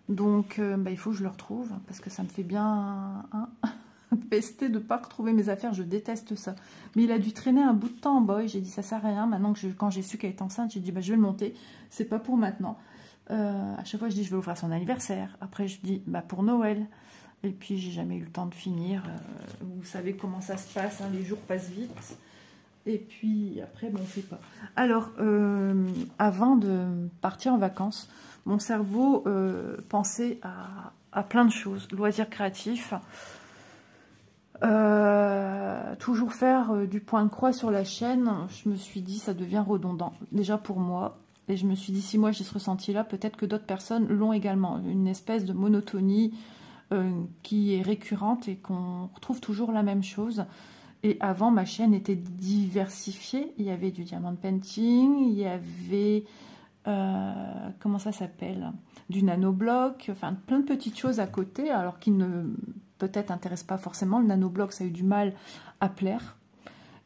Donc, il faut que je le retrouve parce que ça me fait bien... pesté de ne pas retrouver mes affaires, je déteste ça. Mais il a dû traîner un bout de temps en boy, j'ai dit ça sert à rien. Maintenant que quand j'ai su qu'elle est enceinte, j'ai dit bah, je vais le monter, c'est pas pour maintenant. À chaque fois je dis je vais ouvrir son anniversaire, après je dis bah pour Noël. Et puis j'ai jamais eu le temps de finir. Vous savez comment ça se passe, hein, les jours passent vite. Et puis après, bon, on ne fait pas. Alors, avant de partir en vacances, mon cerveau pensait à plein de choses. Loisirs créatifs, toujours faire du point de croix sur la chaîne. Je me suis dit, ça devient redondant. Déjà pour moi. Et je me suis dit, si moi j'ai ce ressenti-là, peut-être que d'autres personnes l'ont également. Une espèce de monotonie qui est récurrente et qu'on retrouve toujours la même chose. Et avant, ma chaîne était diversifiée. Il y avait du diamond painting, il y avait, comment ça s'appelle, du nanobloc, enfin plein de petites choses à côté, alors qui ne peut-être intéressent pas forcément. Le nanobloc, ça a eu du mal à plaire.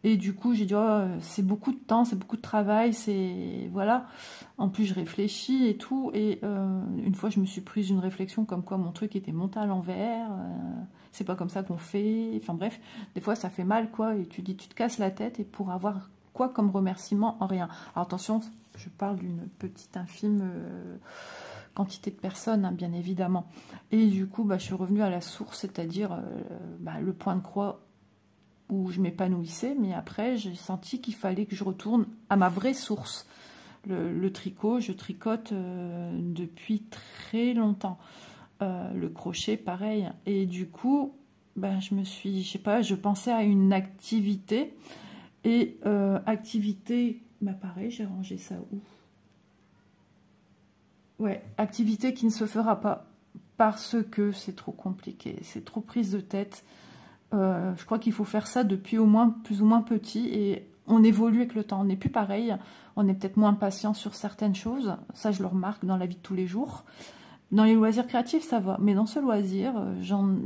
Et du coup, j'ai dit, oh, c'est beaucoup de temps, c'est beaucoup de travail, c'est... Voilà. En plus, je réfléchis et tout. Et une fois, je me suis prise une réflexion comme quoi mon truc était monté à l'envers. C'est pas comme ça qu'on fait. Enfin bref, des fois, ça fait mal, quoi. Et tu dis, tu te casses la tête. Et pour avoir quoi comme remerciement? En rien. Alors attention, je parle d'une petite infime quantité de personnes, hein, bien évidemment. Et du coup, bah, je suis revenue à la source, c'est-à-dire le point de croix où je m'épanouissais, mais après j'ai senti qu'il fallait que je retourne à ma vraie source. Le tricot, je tricote depuis très longtemps. Le crochet, pareil. Et du coup, ben, je sais pas, je pensais à une activité. Et activité, bah pareil, j'ai rangé ça où? Ouais, activité qui ne se fera pas parce que c'est trop compliqué, c'est trop prise de tête. Je crois qu'il faut faire ça depuis au moins plus ou moins petit et on évolue avec le temps. On n'est plus pareil, on est peut-être moins patient sur certaines choses. Ça, je le remarque dans la vie de tous les jours. Dans les loisirs créatifs, ça va. Mais dans ce loisir,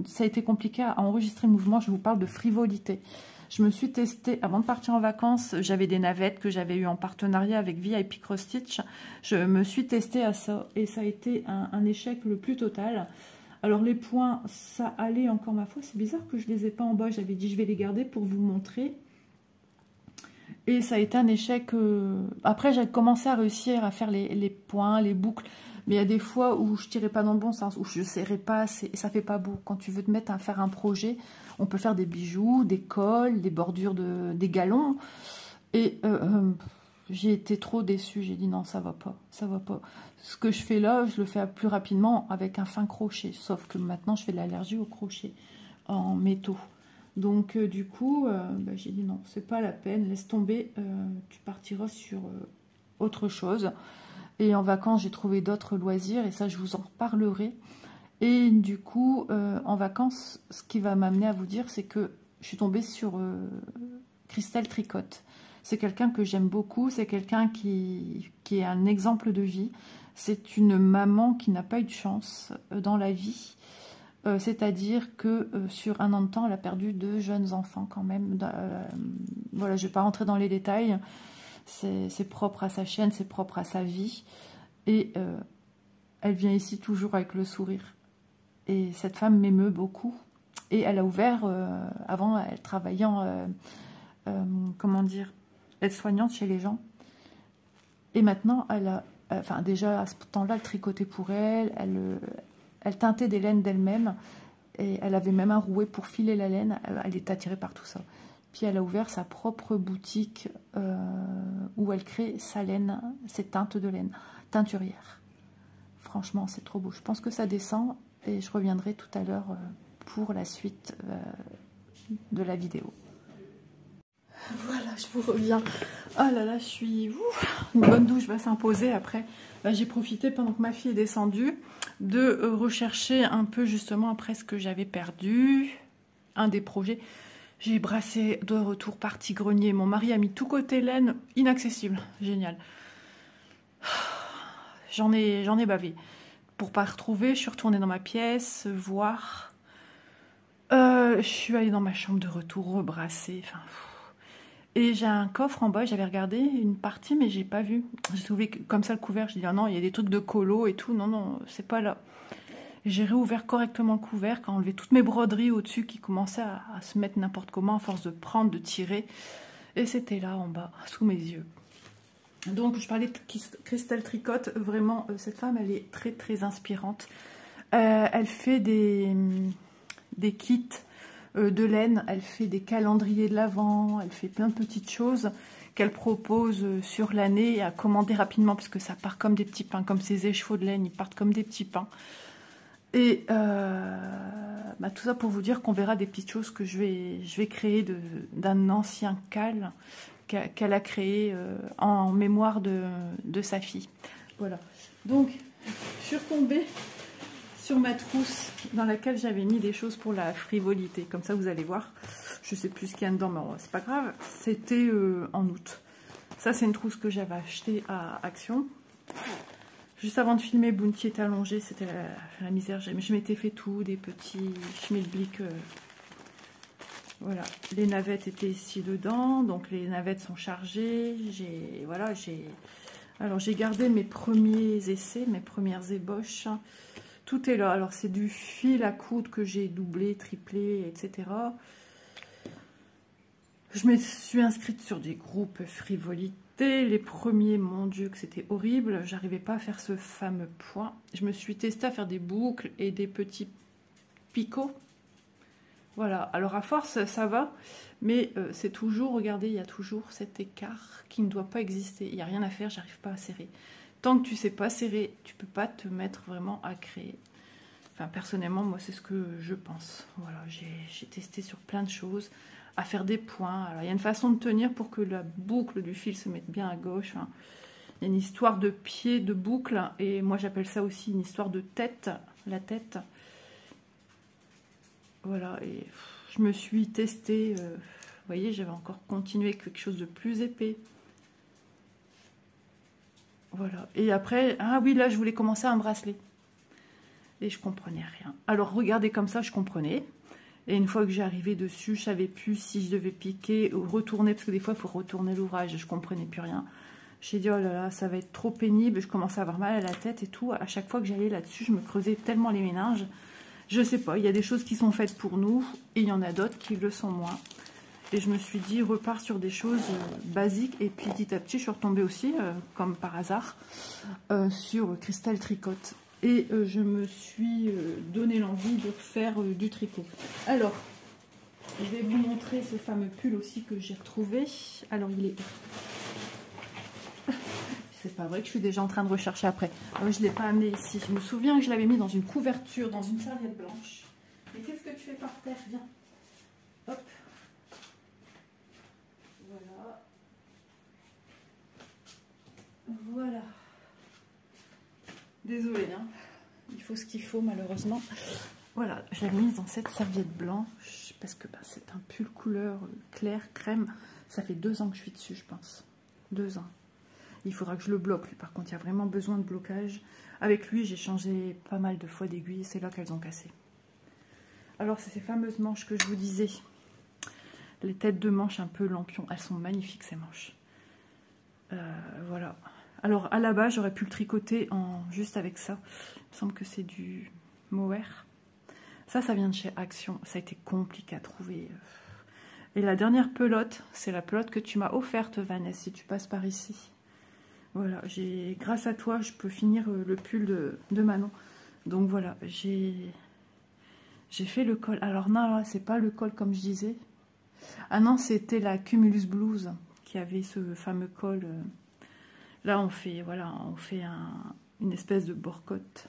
ça a été compliqué à enregistrer le mouvement. Je vous parle de frivolité. Je me suis testée, avant de partir en vacances, j'avais des navettes que j'avais eues en partenariat avec VIP Cross Stitch. Je me suis testée à ça et ça a été un échec le plus total. Alors les points, ça allait encore ma foi. C'est bizarre que je ne les ai pas en bas. J'avais dit je vais les garder pour vous montrer. Et ça a été un échec. Après, j'ai commencé à réussir à faire les points, les boucles. Mais il y a des fois où je ne tirais pas dans le bon sens, où je ne serrais pas assez. Et ça ne fait pas beau. Quand tu veux te mettre à faire un projet, on peut faire des bijoux, des cols, des bordures, des galons. Et j'ai été trop déçue. J'ai dit non, ça va pas. Ça va pas. Ce que je fais là, je le fais plus rapidement avec un fin crochet. Sauf que maintenant, je fais de l'allergie au crochet en métaux. Donc du coup, j'ai dit non, c'est pas la peine, laisse tomber, tu partiras sur autre chose. Et en vacances, j'ai trouvé d'autres loisirs et ça, je vous en reparlerai. Et du coup, en vacances, ce qui va m'amener à vous dire, c'est que je suis tombée sur Christelle Tricotte. C'est quelqu'un que j'aime beaucoup, c'est quelqu'un qui est un exemple de vie. C'est une maman qui n'a pas eu de chance dans la vie. C'est-à-dire que sur un an de temps, elle a perdu 2 jeunes enfants quand même. Voilà, je ne vais pas rentrer dans les détails. C'est propre à sa chaîne, c'est propre à sa vie. Et elle vient ici toujours avec le sourire. Et cette femme m'émeut beaucoup. Et elle a ouvert, avant, elle travaillait en, comment dire, aide-soignante chez les gens. Et maintenant, elle a, enfin déjà à ce temps-là, elle tricotait pour elle, elle teintait des laines d'elle-même et elle avait même un rouet pour filer la laine. Elle est attirée par tout ça. Puis elle a ouvert sa propre boutique où elle crée sa laine, ses teintes de laine, teinturière. Franchement, c'est trop beau. Je pense que ça descend et je reviendrai tout à l'heure pour la suite de la vidéo. Voilà, je vous reviens. Oh là là, je suis... une bonne douche va s'imposer après. J'ai profité pendant que ma fille est descendue de rechercher un peu justement après ce que j'avais perdu. Un des projets. J'ai brassé de retour partie grenier. Mon mari a mis tout côté laine, inaccessible. Génial. J'en ai bavé. Pour pas retrouver, je suis retournée dans ma pièce, voir. Je suis allée dans ma chambre de retour, rebrasser. Enfin... Et j'ai un coffre en bas, j'avais regardé une partie, mais j'ai pas vu. J'ai trouvé comme ça le couvercle, je dis ah non, il y a des trucs de colo et tout, non, non, c'est pas là. J'ai réouvert correctement le couvercle, enlevé toutes mes broderies au-dessus qui commençaient à se mettre n'importe comment à force de prendre, de tirer. Et c'était là en bas, sous mes yeux. Donc je parlais de Crystal Tricotte, vraiment cette femme elle est très très inspirante. Elle fait des kits de laine, elle fait des calendriers de l'Avent, elle fait plein de petites choses qu'elle propose sur l'année à commander rapidement parce que ça part comme des petits pains, comme ces écheveaux de laine, ils partent comme des petits pains. Et bah, tout ça pour vous dire qu'on verra des petites choses que je vais créer d'un ancien cal qu'elle a créé en mémoire de sa fille. Voilà. Donc, je suis retombée sur ma trousse dans laquelle j'avais mis des choses pour la frivolité. Comme ça, vous allez voir. Je sais plus ce qu'il y a dedans, mais c'est pas grave. C'était en août. Ça, c'est une trousse que j'avais achetée à Action. Juste avant de filmer, Bounty était allongé. C'était la misère. Je m'étais fait tout, des petits schmilblick. Voilà, les navettes étaient ici dedans. Donc, les navettes sont chargées. Alors, j'ai gardé mes premiers essais, mes premières ébauches. Tout est là. Alors, c'est du fil à coudre que j'ai doublé, triplé, etc. Je me suis inscrite sur des groupes frivolité. Les premiers, mon Dieu, que c'était horrible. J'arrivais pas à faire ce fameux point. Je me suis testée à faire des boucles et des petits picots. Voilà. Alors, à force, ça va. Mais c'est toujours, regardez, il y a toujours cet écart qui ne doit pas exister. Il n'y a rien à faire, j'arrive pas à serrer. Tant que tu sais pas serrer, tu peux pas te mettre vraiment à créer. Enfin, personnellement, moi, c'est ce que je pense. Voilà, j'ai testé sur plein de choses, à faire des points. Alors, il y a une façon de tenir pour que la boucle du fil se mette bien à gauche. Hein. Il y a une histoire de pied, de boucle, et moi, j'appelle ça aussi une histoire de tête, la tête. Voilà, et je me suis testée. Vous voyez, j'avais encore continué avec quelque chose de plus épais. Voilà, et après, ah oui, là, je voulais commencer un bracelet. Et je comprenais rien. Alors, regardez comme ça, je comprenais. Et une fois que j'ai arrivé dessus, je savais plus si je devais piquer ou retourner, parce que des fois, il faut retourner l'ouvrage. Je comprenais plus rien. J'ai dit, oh là là, ça va être trop pénible. Je commençais à avoir mal à la tête et tout. À chaque fois que j'allais là-dessus, je me creusais tellement les méninges. Je sais pas, il y a des choses qui sont faites pour nous et il y en a d'autres qui le sont moins. Et je me suis dit, repars sur des choses basiques. Et puis, petit à petit, je suis retombée aussi, comme par hasard, sur Crystal Tricotte. Et je me suis donné l'envie de faire du tricot. Alors, je vais vous montrer ce fameux pull aussi que j'ai retrouvé. Alors, il est... C'est pas vrai que je suis déjà en train de rechercher après. Alors, je ne l'ai pas amené ici. Je me souviens que je l'avais mis dans une couverture, dans une serviette blanche. Mais qu'est-ce que tu fais par terre? Viens. Hop. Voilà. Voilà. Désolée, hein. Il faut ce qu'il faut malheureusement. Voilà, je l'ai mise dans cette serviette blanche parce que bah, c'est un pull couleur claire, crème. Ça fait 2 ans que je suis dessus, je pense. 2 ans. Il faudra que je le bloque, lui. Par contre, il y a vraiment besoin de blocage. Avec lui, j'ai changé pas mal de fois d'aiguille. C'est là qu'elles ont cassé. Alors, c'est ces fameuses manches que je vous disais. Les têtes de manches un peu lampion. Elles sont magnifiques, ces manches. Voilà. Alors, à la base, j'aurais pu le tricoter juste avec ça. Il me semble que c'est du mohair. Ça vient de chez Action. Ça a été compliqué à trouver. Et la dernière pelote, c'est la pelote que tu m'as offerte, Vanessa, si tu passes par ici. Voilà, grâce à toi, je peux finir le pull de Manon. Donc voilà, j'ai fait le col. Alors non, c'est pas le col comme je disais. Ah non, c'était la Cumulus Blues qui avait ce fameux col. Là, on fait, voilà, une espèce de borcotte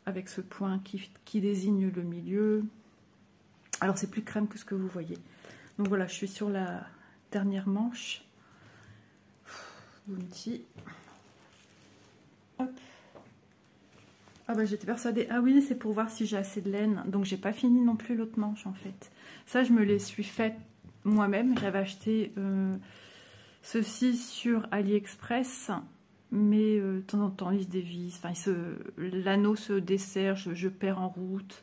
avec ce point qui désigne le milieu. Alors, c'est plus crème que ce que vous voyez. Donc voilà, je suis sur la dernière manche. Bounty. Hop. Ah bah j'étais persuadée. Ah oui, c'est pour voir si j'ai assez de laine. Donc, j'ai pas fini non plus l'autre manche, en fait. Ça, je me les suis faite moi-même. J'avais acheté... ceci sur AliExpress, mais de temps en temps il se dévisse, enfin l'anneau se dessert, je perds en route.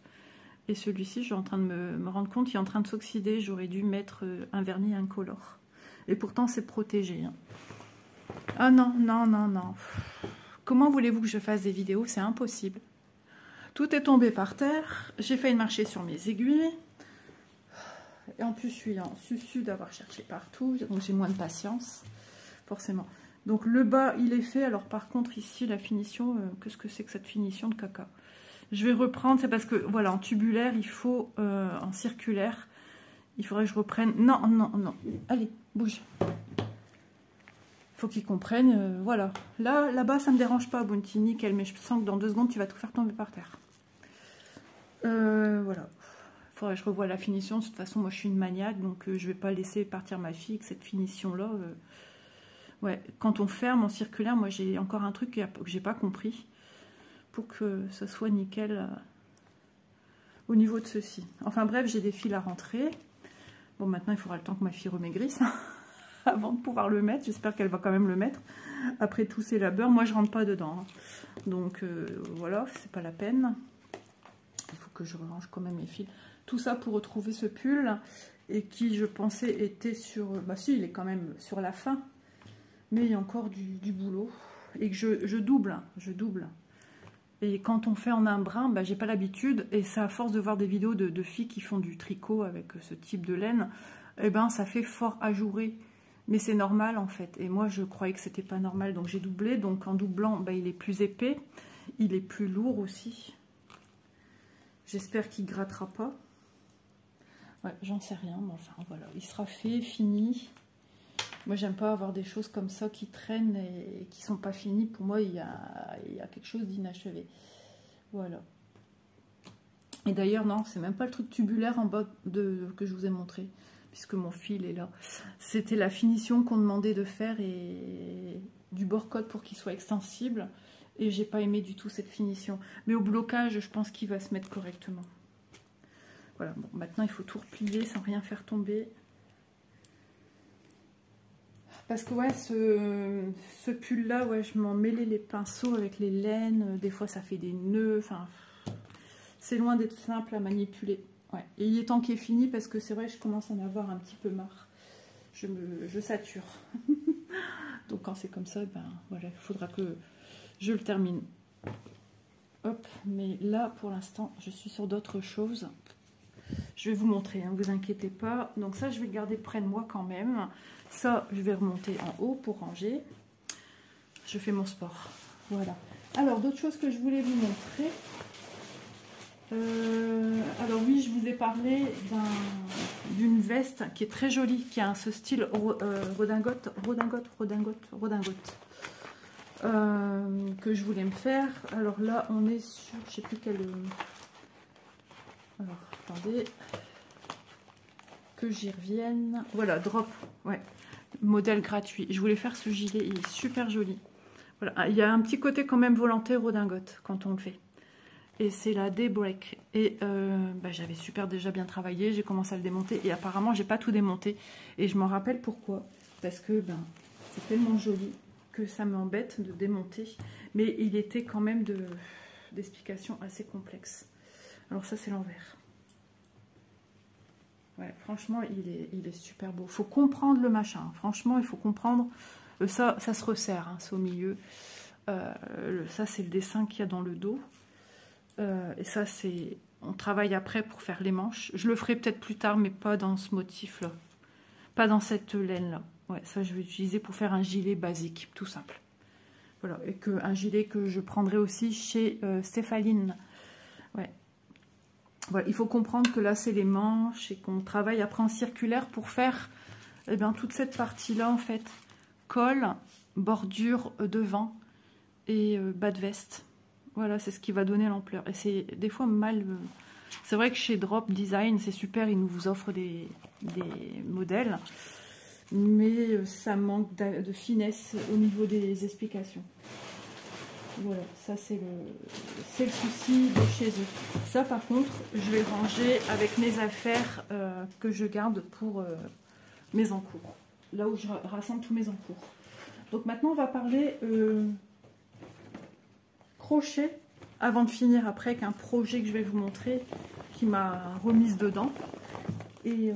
Et celui-ci, je suis en train de me rendre compte, il est en train de s'oxyder. J'aurais dû mettre un vernis incolore. Et pourtant c'est protégé. Hein. Ah non, non, non, non. Comment voulez-vous que je fasse des vidéos? C'est impossible. Tout est tombé par terre. J'ai failli marcher sur mes aiguilles. Et en plus, je suis en susu d'avoir cherché partout. Donc, j'ai moins de patience, forcément. Donc, le bas, il est fait. Alors, par contre, ici, la finition, qu'est-ce que c'est que cette finition de caca? Je vais reprendre. C'est parce que, voilà, en tubulaire, il faut, en circulaire, il faudrait que je reprenne. Non, non, non. Allez, bouge. Faut qu'ils comprennent, voilà. Là-bas, ça me dérange pas, Bounty, nickel, mais je sens que dans 2 secondes, tu vas tout faire tomber par terre. Voilà. Faudrait que je revoie la finition. De toute façon, moi, je suis une maniaque, donc je vais pas laisser partir ma fille avec cette finition-là. Ouais, quand on ferme en circulaire, moi, j'ai encore un truc que j'ai pas compris pour que ça soit nickel au niveau de ceci. Enfin bref, j'ai des fils à rentrer. Bon, maintenant, il faudra le temps que ma fille remaigrisse avant de pouvoir le mettre. J'espère qu'elle va quand même le mettre. Après tous ces labeurs, moi je rentre pas dedans. Donc voilà, c'est pas la peine. Il faut que je range quand même mes fils. Tout ça pour retrouver ce pull. Et qui je pensais était sur... Bah si, il est quand même sur la fin. Mais il y a encore du boulot. Et que je double. Et quand on fait en un brin, bah, j'ai pas l'habitude. Et c'est à force de voir des vidéos de filles qui font du tricot avec ce type de laine. Et ben ça fait fort ajouré. Mais c'est normal en fait. Et moi je croyais que c'était pas normal. Donc j'ai doublé. Donc en doublant, bah, il est plus épais. Il est plus lourd aussi. J'espère qu'il grattera pas. Ouais, j'en sais rien. Mais enfin voilà. Il sera fait, fini. Moi j'aime pas avoir des choses comme ça qui traînent et qui sont pas finies. Pour moi il y a quelque chose d'inachevé. Voilà. Et d'ailleurs non, c'est même pas le truc tubulaire en bas que je vous ai montré. Puisque mon fil est là. C'était la finition qu'on demandait de faire et du bord-côte pour qu'il soit extensible. Et j'ai pas aimé du tout cette finition. Mais au blocage, je pense qu'il va se mettre correctement. Voilà, bon, maintenant il faut tout replier sans rien faire tomber. Parce que ouais, ce pull-là, ouais, je m'en mêlais les pinceaux avec les laines. Des fois, ça fait des nœuds. Enfin, c'est loin d'être simple à manipuler. Ouais. Et il est temps qu'il est fini parce que c'est vrai, je commence à en avoir un petit peu marre. Je sature. Donc quand c'est comme ça, ben voilà, il faudra que je le termine. Hop, mais là pour l'instant, je suis sur d'autres choses. Je vais vous montrer, ne vous inquiétez pas. Donc ça, je vais le garder près de moi quand même. Ça, je vais remonter en haut pour ranger. Je fais mon sport. Voilà. Alors, d'autres choses que je voulais vous montrer. Alors oui, je vous ai parlé d'une veste qui est très jolie, qui a ce style redingote, que je voulais me faire. Alors là, on est sur, je sais plus quel... Alors, attendez, que j'y revienne. Voilà, drop, ouais, modèle gratuit. Je voulais faire ce gilet, il est super joli. Voilà, il y a un petit côté quand même volontaire redingote quand on le fait. Et c'est la Daybreak. Et bah, j'avais déjà bien travaillé. J'ai commencé à le démonter. Et apparemment, j'ai pas tout démonté. Et je m'en rappelle pourquoi. Parce que ben, c'est tellement joli que ça m'embête de démonter. Mais il était quand même d'explications assez complexes. Alors ça, c'est l'envers. Ouais, franchement, il est super beau. Il faut comprendre le machin. Franchement, il faut comprendre. Ça se resserre. Hein, c'est au milieu. Ça, c'est le dessin qu'il y a dans le dos. Et ça, c'est... On travaille après pour faire les manches. Je le ferai peut-être plus tard, mais pas dans ce motif-là. Pas dans cette laine-là. Ouais, ça, je vais utiliser pour faire un gilet basique, tout simple. Voilà, et un gilet que je prendrai aussi chez Stéphaline. Ouais. Voilà, il faut comprendre que là, c'est les manches et qu'on travaille après en circulaire pour faire eh bien, toute cette partie-là, en fait. Col, bordure devant et bas de veste. Voilà, c'est ce qui va donner l'ampleur. Et c'est des fois mal... C'est vrai que chez Drop Design, c'est super, ils nous offrent des modèles. Mais ça manque de finesse au niveau des explications. Voilà, ça c'est le souci de chez eux. Ça par contre, je vais ranger avec mes affaires que je garde pour mes encours. Là où je rassemble tous mes encours. Donc maintenant, on va parler... crochet avant de finir après avec un projet que je vais vous montrer qui m'a remise dedans et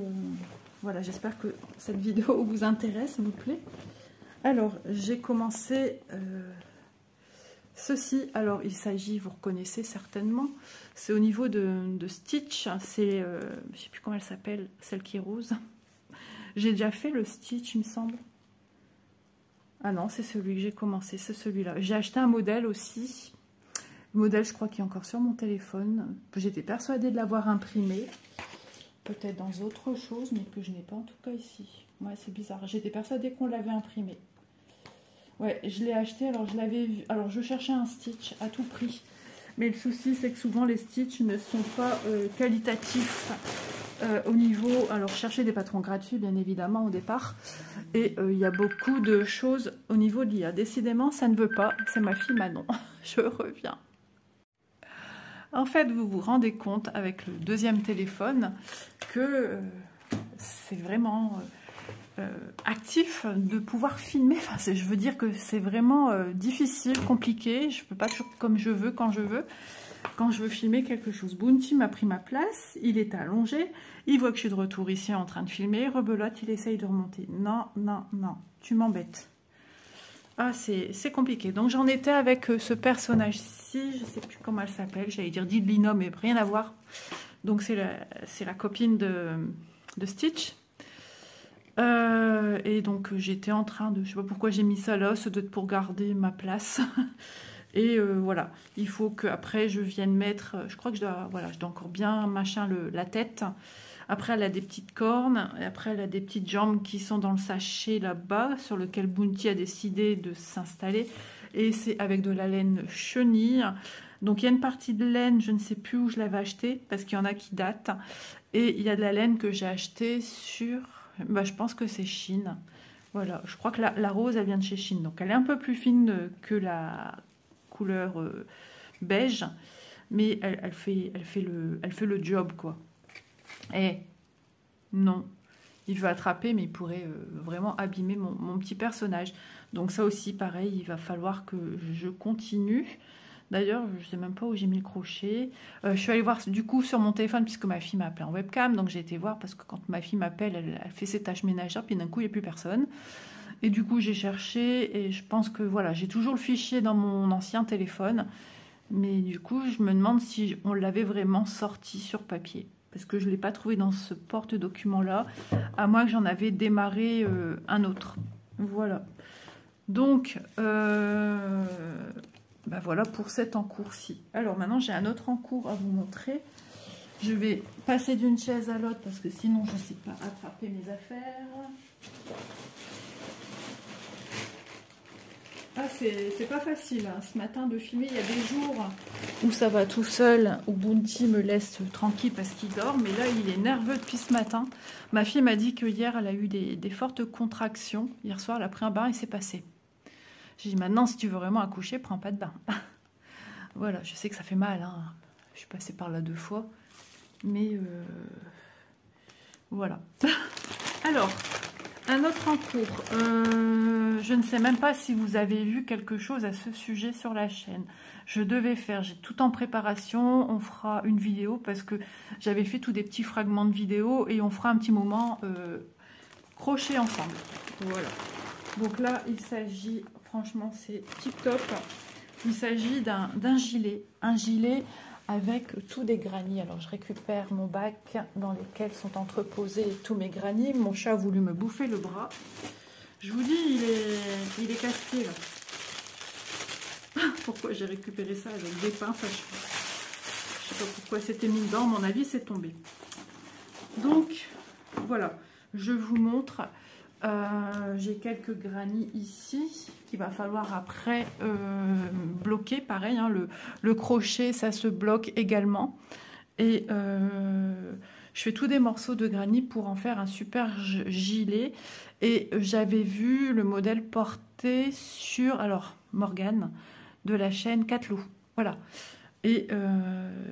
voilà, j'espère que cette vidéo vous intéresse, vous plaît. Alors j'ai commencé Ceci, alors il s'agit, vous reconnaissez certainement, c'est au niveau de Stitch, c'est, je ne sais plus comment elle s'appelle, celle qui est rose. J'ai déjà fait le Stitch, il me semble. Ah non, c'est celui que j'ai commencé, c'est celui-là. J'ai acheté un modèle aussi. Le modèle, je crois qu'il est encore sur mon téléphone. J'étais persuadée de l'avoir imprimé. Peut-être dans autre chose, mais que je n'ai pas en tout cas ici. Ouais, c'est bizarre. J'étais persuadée qu'on l'avait imprimé. Ouais, je l'ai acheté, alors je l'avais vu. Alors, je cherchais un Stitch à tout prix. Mais le souci, c'est que souvent, les Stitch ne sont pas qualitatifs au niveau... Alors, je cherchais des patrons gratuits, bien évidemment, au départ. Et il y a beaucoup de choses au niveau de l'IA. Décidément, ça ne veut pas. C'est ma fille Manon. Je reviens. En fait, vous vous rendez compte, avec le deuxième téléphone, que c'est vraiment... actif de pouvoir filmer, enfin, je veux dire que c'est vraiment difficile, compliqué, je peux pas toujours comme je veux, quand je veux filmer quelque chose. Bounty m'a pris ma place, il est allongé, il voit que je suis de retour ici en train de filmer, rebelote, il essaye de remonter. Non, non, non, tu m'embêtes. Ah, c'est compliqué. Donc j'en étais avec ce personnage-ci, je sais plus comment elle s'appelle, j'allais dire Didlina, mais rien à voir. Donc c'est la copine de Stitch. Et donc j'étais en train de, je sais pas pourquoi j'ai mis ça là, ça doit être pour garder ma place. Et voilà, il faut que après je vienne mettre, je crois que je dois, voilà, je dois encore bien machin la tête. Après elle a des petites cornes, et après elle a des petites jambes qui sont dans le sachet là-bas, sur lequel Bounty a décidé de s'installer. Et c'est avec de la laine chenille. Donc il y a une partie de laine, je ne sais plus où je l'avais acheté, parce qu'il y en a qui datent. Et il y a de la laine que j'ai achetée sur... Bah, je pense que c'est Chine. Voilà, je crois que la rose, elle vient de chez Chine. Donc, elle est un peu plus fine que la couleur beige. Mais elle fait le job, quoi. Et non, il veut attraper, mais il pourrait vraiment abîmer mon petit personnage. Donc, ça aussi, pareil, il va falloir que je continue. D'ailleurs, je ne sais même pas où j'ai mis le crochet. Je suis allée voir du coup sur mon téléphone puisque ma fille m'a appelé en webcam. Donc j'ai été voir parce que quand ma fille m'appelle, elle fait ses tâches ménagères. Puis d'un coup, il n'y a plus personne. Et du coup, j'ai cherché et je pense que voilà, j'ai toujours le fichier dans mon ancien téléphone. Mais du coup, je me demande si on l'avait vraiment sorti sur papier. Parce que je ne l'ai pas trouvé dans ce porte-document-là. À moins que j'en avais démarré un autre. Voilà. Donc... ben voilà pour cet encours-ci. Alors maintenant j'ai un autre encours à vous montrer. Je vais passer d'une chaise à l'autre parce que sinon je ne sais pas attraper mes affaires. Ah c'est pas facile hein, ce matin de filmer. Il y a des jours où ça va tout seul, où Bounty me laisse tranquille parce qu'il dort. Mais là il est nerveux depuis ce matin. Ma fille m'a dit que hier elle a eu des fortes contractions. Hier soir elle a pris un bain et c'est passé. J'ai dit maintenant si tu veux vraiment accoucher, prends pas de bain. Voilà, je sais que ça fait mal, hein. Je suis passée par là 2 fois. Mais voilà. Alors, un autre encours. Je ne sais même pas si vous avez vu quelque chose à ce sujet sur la chaîne. Je devais faire, j'ai tout en préparation. On fera une vidéo parce que j'avais fait tous des petits fragments de vidéo et on fera un petit moment crochet ensemble. Voilà. Donc là, il s'agit... Franchement, c'est tip top. Il s'agit d'un gilet. Un gilet avec tous des granits. Alors, je récupère mon bac dans lequel sont entreposés tous mes granits. Mon chat a voulu me bouffer le bras. Je vous dis, il est casse-pied, là. Pourquoi j'ai récupéré ça avec des pinces? Je sais pas pourquoi c'était mis dedans. À mon avis, c'est tombé. Donc, voilà. Je vous montre... j'ai quelques granits ici qu'il va falloir après bloquer. Pareil, hein, le crochet, ça se bloque également. Et je fais tous des morceaux de granit pour en faire un super gilet. Et j'avais vu le modèle porté sur, alors, Morgane, de la chaîne Catlou. Voilà. Et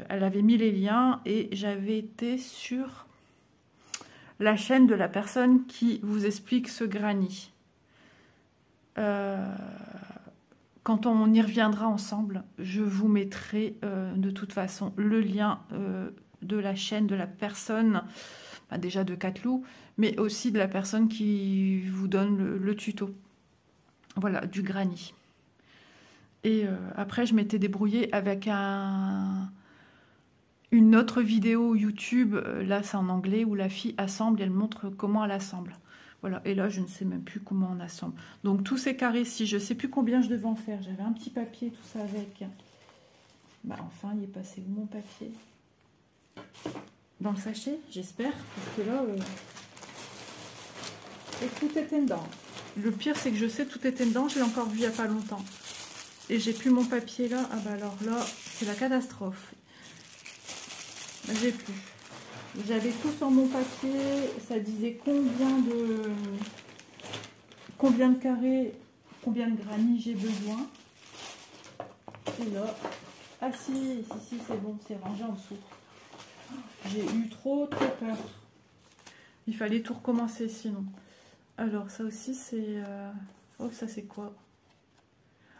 elle avait mis les liens et j'avais été sur... la chaîne de la personne qui vous explique ce granit. Quand on y reviendra ensemble, je vous mettrai de toute façon le lien de la chaîne de la personne, bah déjà de Catlou, mais aussi de la personne qui vous donne le tuto. Voilà, du granit. Et après, je m'étais débrouillée avec une autre vidéo YouTube, là c'est en anglais, où la fille assemble et elle montre comment elle assemble. Voilà, et là je ne sais même plus comment on assemble. Donc tous ces carrés-ci, je ne sais plus combien je devais en faire. J'avais un petit papier, tout ça avec. Bah enfin, il est passé où mon papier? Dans le sachet, j'espère, parce que là... Et tout était dedans. Le pire, c'est que je sais tout était dedans, je l'ai encore vu il n'y a pas longtemps. Et j'ai plus mon papier là. Ah bah alors là, c'est la catastrophe. J'ai plus. J'avais tout sur mon papier. Ça disait combien de carrés, combien de granit j'ai besoin. Et là, ah si, c'est bon, c'est rangé en dessous. J'ai eu trop peur. Il fallait tout recommencer sinon. Alors ça aussi c'est... Oh ça c'est quoi?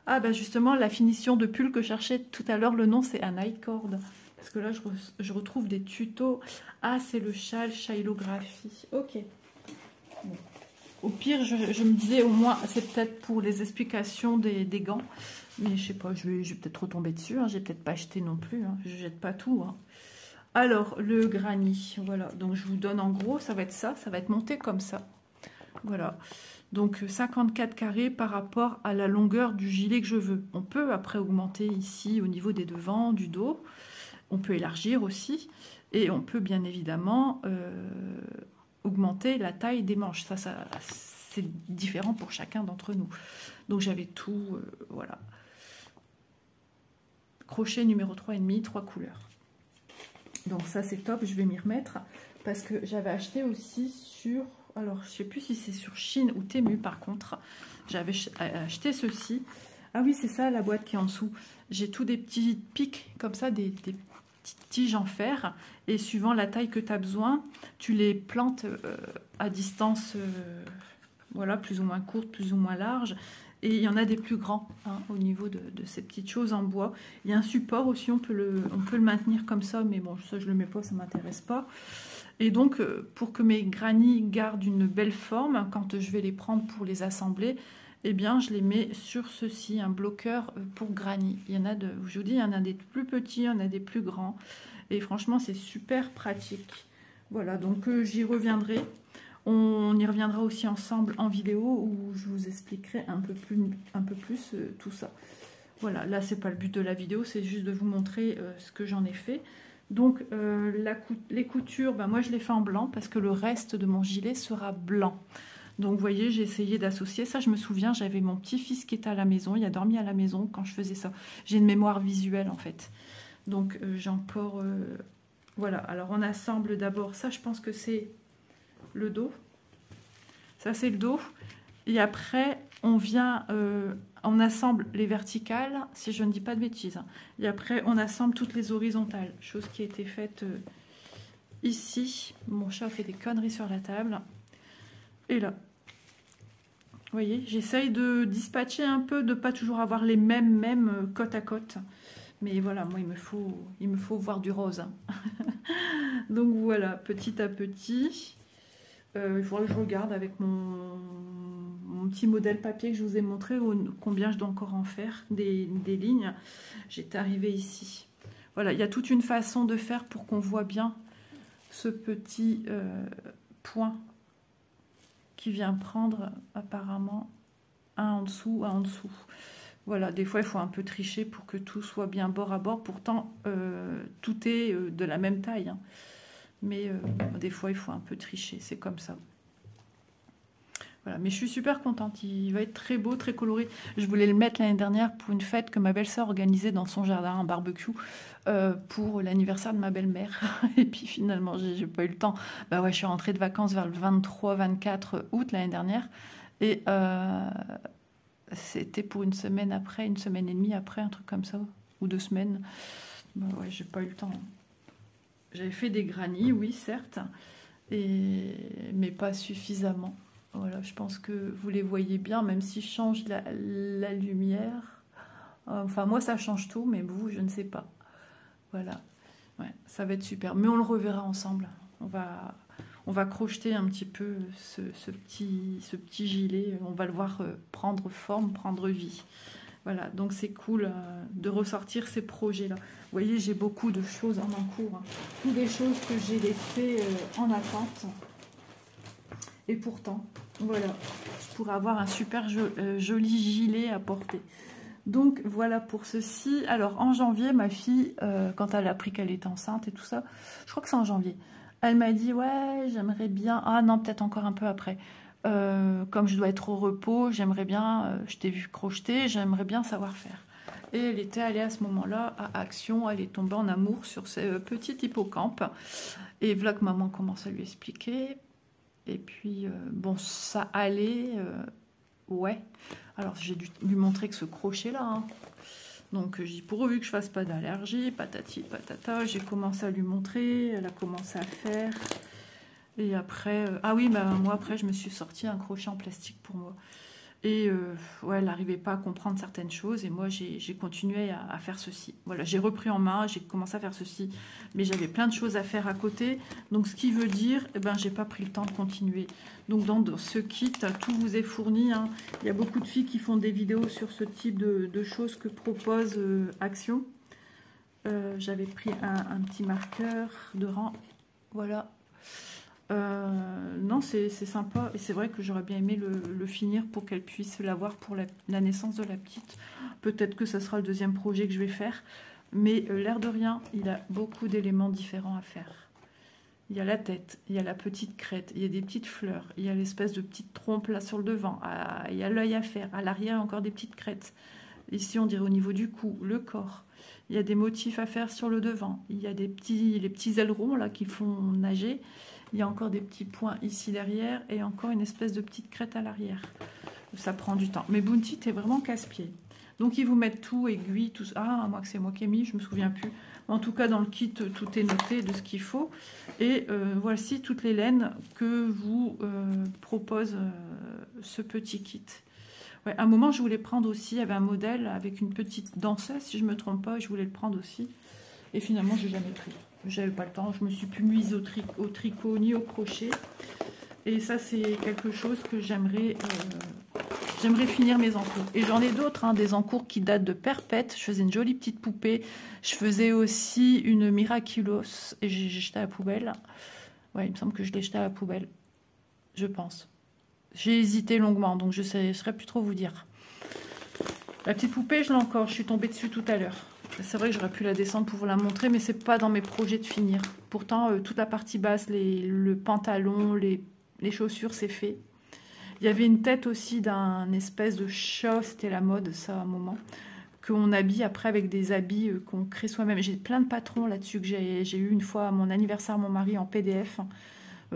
Ah bah justement la finition de pull que je cherchais tout à l'heure, le nom c'est un nightcord. Parce que là je retrouve des tutos. Ah c'est le châle Shilographie. Ok. Bon. Au pire je me disais au moins c'est peut-être pour les explications des gants. Mais je sais pas, je vais peut-être retomber dessus. Hein. J'ai peut-être pas acheté non plus. Hein. Je jette pas tout. Hein. Alors le granit. Voilà. Donc je vous donne en gros, ça va être ça. Ça va être monté comme ça. Voilà, donc 54 carrés par rapport à la longueur du gilet que je veux. On peut après augmenter ici au niveau des devants, du dos. On peut élargir aussi. Et on peut bien évidemment augmenter la taille des manches. Ça c'est différent pour chacun d'entre nous. Donc j'avais tout, voilà. Crochet numéro 3,5, 3 couleurs. Donc ça c'est top, je vais m'y remettre. Parce que j'avais acheté aussi sur... Alors, je ne sais plus si c'est sur Chine ou Temu, par contre. J'avais acheté ceci. Ah oui, c'est ça, la boîte qui est en dessous. J'ai tous des petits pics, comme ça, des petites tiges en fer. Et suivant la taille que tu as besoin, tu les plantes à distance, voilà, plus ou moins courte, plus ou moins large. Et il y en a des plus grands, hein, au niveau de ces petites choses en bois. Il y a un support aussi, on peut le maintenir comme ça. Mais bon, ça, je ne le mets pas, ça ne m'intéresse pas. Et donc, pour que mes granits gardent une belle forme, quand je vais les prendre pour les assembler, eh bien, je les mets sur ceci, un bloqueur pour granits. Il y en a je vous dis, il y en a des plus petits, il y en a des plus grands. Et franchement, c'est super pratique. Voilà, donc j'y reviendrai. On y reviendra aussi ensemble en vidéo où je vous expliquerai un peu plus tout ça. Voilà, là, c'est pas le but de la vidéo, c'est juste de vous montrer ce que j'en ai fait. Donc les coutures, ben moi je les fais en blanc parce que le reste de mon gilet sera blanc. Donc vous voyez, j'ai essayé d'associer ça. Je me souviens, j'avais mon petit-fils qui était à la maison, il a dormi à la maison quand je faisais ça. J'ai une mémoire visuelle en fait. Donc j'ai encore... voilà, alors on assemble d'abord ça, je pense que c'est le dos. Ça c'est le dos. Et après, on vient... on assemble les verticales, si je ne dis pas de bêtises. Hein. Et après, on assemble toutes les horizontales. Chose qui a été faite ici. Mon chat fait des conneries sur la table. Et là. Vous voyez, j'essaye de dispatcher un peu, de ne pas toujours avoir les mêmes côte à côte. Mais voilà, moi, il me faut voir du rose. Hein. Donc voilà, petit à petit. Il faudra que je regarde avec mon petit modèle papier que je vous ai montré combien je dois encore en faire des lignes. J'étais arrivée ici. Voilà, il y a toute une façon de faire pour qu'on voit bien ce petit point qui vient prendre apparemment un en dessous, un en dessous. Voilà, des fois il faut un peu tricher pour que tout soit bien bord à bord. Pourtant, tout est de la même taille. Hein. Mais des fois il faut un peu tricher, c'est comme ça. Voilà, mais je suis super contente, il va être très beau, très coloré. Je voulais le mettre l'année dernière pour une fête que ma belle-sœur organisait dans son jardin, un barbecue, pour l'anniversaire de ma belle-mère. Et puis finalement, j'ai pas eu le temps. Bah ouais, je suis rentrée de vacances vers le 23-24 août l'année dernière. Et c'était pour une semaine après, une semaine et demie après, un truc comme ça, ou 2 semaines. Bah ouais, j'ai pas eu le temps. J'avais fait des granits, oui, certes, mais pas suffisamment. Voilà, je pense que vous les voyez bien, même si je change la lumière. Enfin, moi, ça change tout, mais vous, je ne sais pas. Voilà, ouais, ça va être super. Mais on le reverra ensemble. On va crocheter un petit peu ce petit gilet. On va le voir prendre forme, prendre vie. Voilà, donc c'est cool de ressortir ces projets-là. Vous voyez, j'ai beaucoup de choses en cours. Hein. Toutes des choses que j'ai laissées en attente. Et pourtant, voilà, je pourrais avoir un super joli gilet à porter. Donc voilà pour ceci. Alors en janvier, ma fille, quand elle a appris qu'elle était enceinte et tout ça, je crois que c'est en janvier, elle m'a dit ouais, j'aimerais bien, ah non, peut-être encore un peu après, comme je dois être au repos, j'aimerais bien, je t'ai vu crocheter, j'aimerais bien savoir faire. Et elle était allée à ce moment-là à Action, elle est tombée en amour sur ce petit hippocampe. Et voilà que maman commence à lui expliquer. Et puis, bon, ça allait, ouais. Alors, j'ai dû lui montrer que ce crochet-là, hein. Donc, j'ai dit, pourvu que je fasse pas d'allergie, patati, patata. J'ai commencé à lui montrer, elle a commencé à faire. Et après, ah oui, bah, moi, après, je me suis sorti un crochet en plastique pour moi. Et ouais, elle n'arrivait pas à comprendre certaines choses. Et moi, j'ai continué à faire ceci. Voilà, j'ai repris en main, j'ai commencé à faire ceci. Mais j'avais plein de choses à faire à côté. Donc, ce qui veut dire, eh ben, j'ai pas pris le temps de continuer. Donc, dans ce kit, tout vous est fourni. Hein. Il y a beaucoup de filles qui font des vidéos sur ce type de choses que propose Action. J'avais pris un petit marqueur de rang. Voilà. Non, c'est sympa et c'est vrai que j'aurais bien aimé le finir pour qu'elle puisse l'avoir pour la naissance de la petite. Peut-être que ça sera le deuxième projet que je vais faire, mais l'air de rien, il a beaucoup d'éléments différents à faire. Il y a la tête, il y a la petite crête, il y a des petites fleurs, il y a l'espèce de petite trompe là sur le devant, il y a l'œil à faire, à l'arrière encore des petites crêtes. Ici on dirait au niveau du cou, le corps. Il y a des motifs à faire sur le devant, il y a les petits ailerons là qui font nager. Il y a encore des petits points ici derrière et encore une espèce de petite crête à l'arrière. Ça prend du temps. Mais Bounty, t'es vraiment casse-pied. Donc, ils vous mettent tout, aiguille, tout ça. Ah, moi que c'est moi qui ai mis, je me souviens plus. En tout cas, dans le kit, tout est noté de ce qu'il faut. Et voici toutes les laines que vous propose ce petit kit. Ouais, à un moment, je voulais prendre aussi, il y avait un modèle avec une petite danseuse, si je ne me trompe pas, et je voulais le prendre aussi. Et finalement, je n'ai jamais pris. J'avais pas le temps, je me suis plus mise au tricot ni au crochet. Et ça, c'est quelque chose que j'aimerais finir mes encours. Et j'en ai d'autres, hein, des encours qui datent de perpète. Je faisais une jolie petite poupée. Je faisais aussi une Miraculous et j'ai jeté à la poubelle. Ouais, il me semble que je l'ai jeté à la poubelle. Je pense. J'ai hésité longuement, donc je ne saurais plus trop vous dire. La petite poupée, je l'ai encore. Je suis tombée dessus tout à l'heure. C'est vrai que j'aurais pu la descendre pour vous la montrer, mais c'est pas dans mes projets de finir. Pourtant, toute la partie basse, le pantalon, les chaussures, c'est fait. Il y avait une tête aussi d'un espèce de chat, c'était la mode, ça, à un moment, qu'on habille après avec des habits qu'on crée soi-même. J'ai plein de patrons là-dessus que j'ai eu une fois à mon anniversaire, mon mari, en PDF,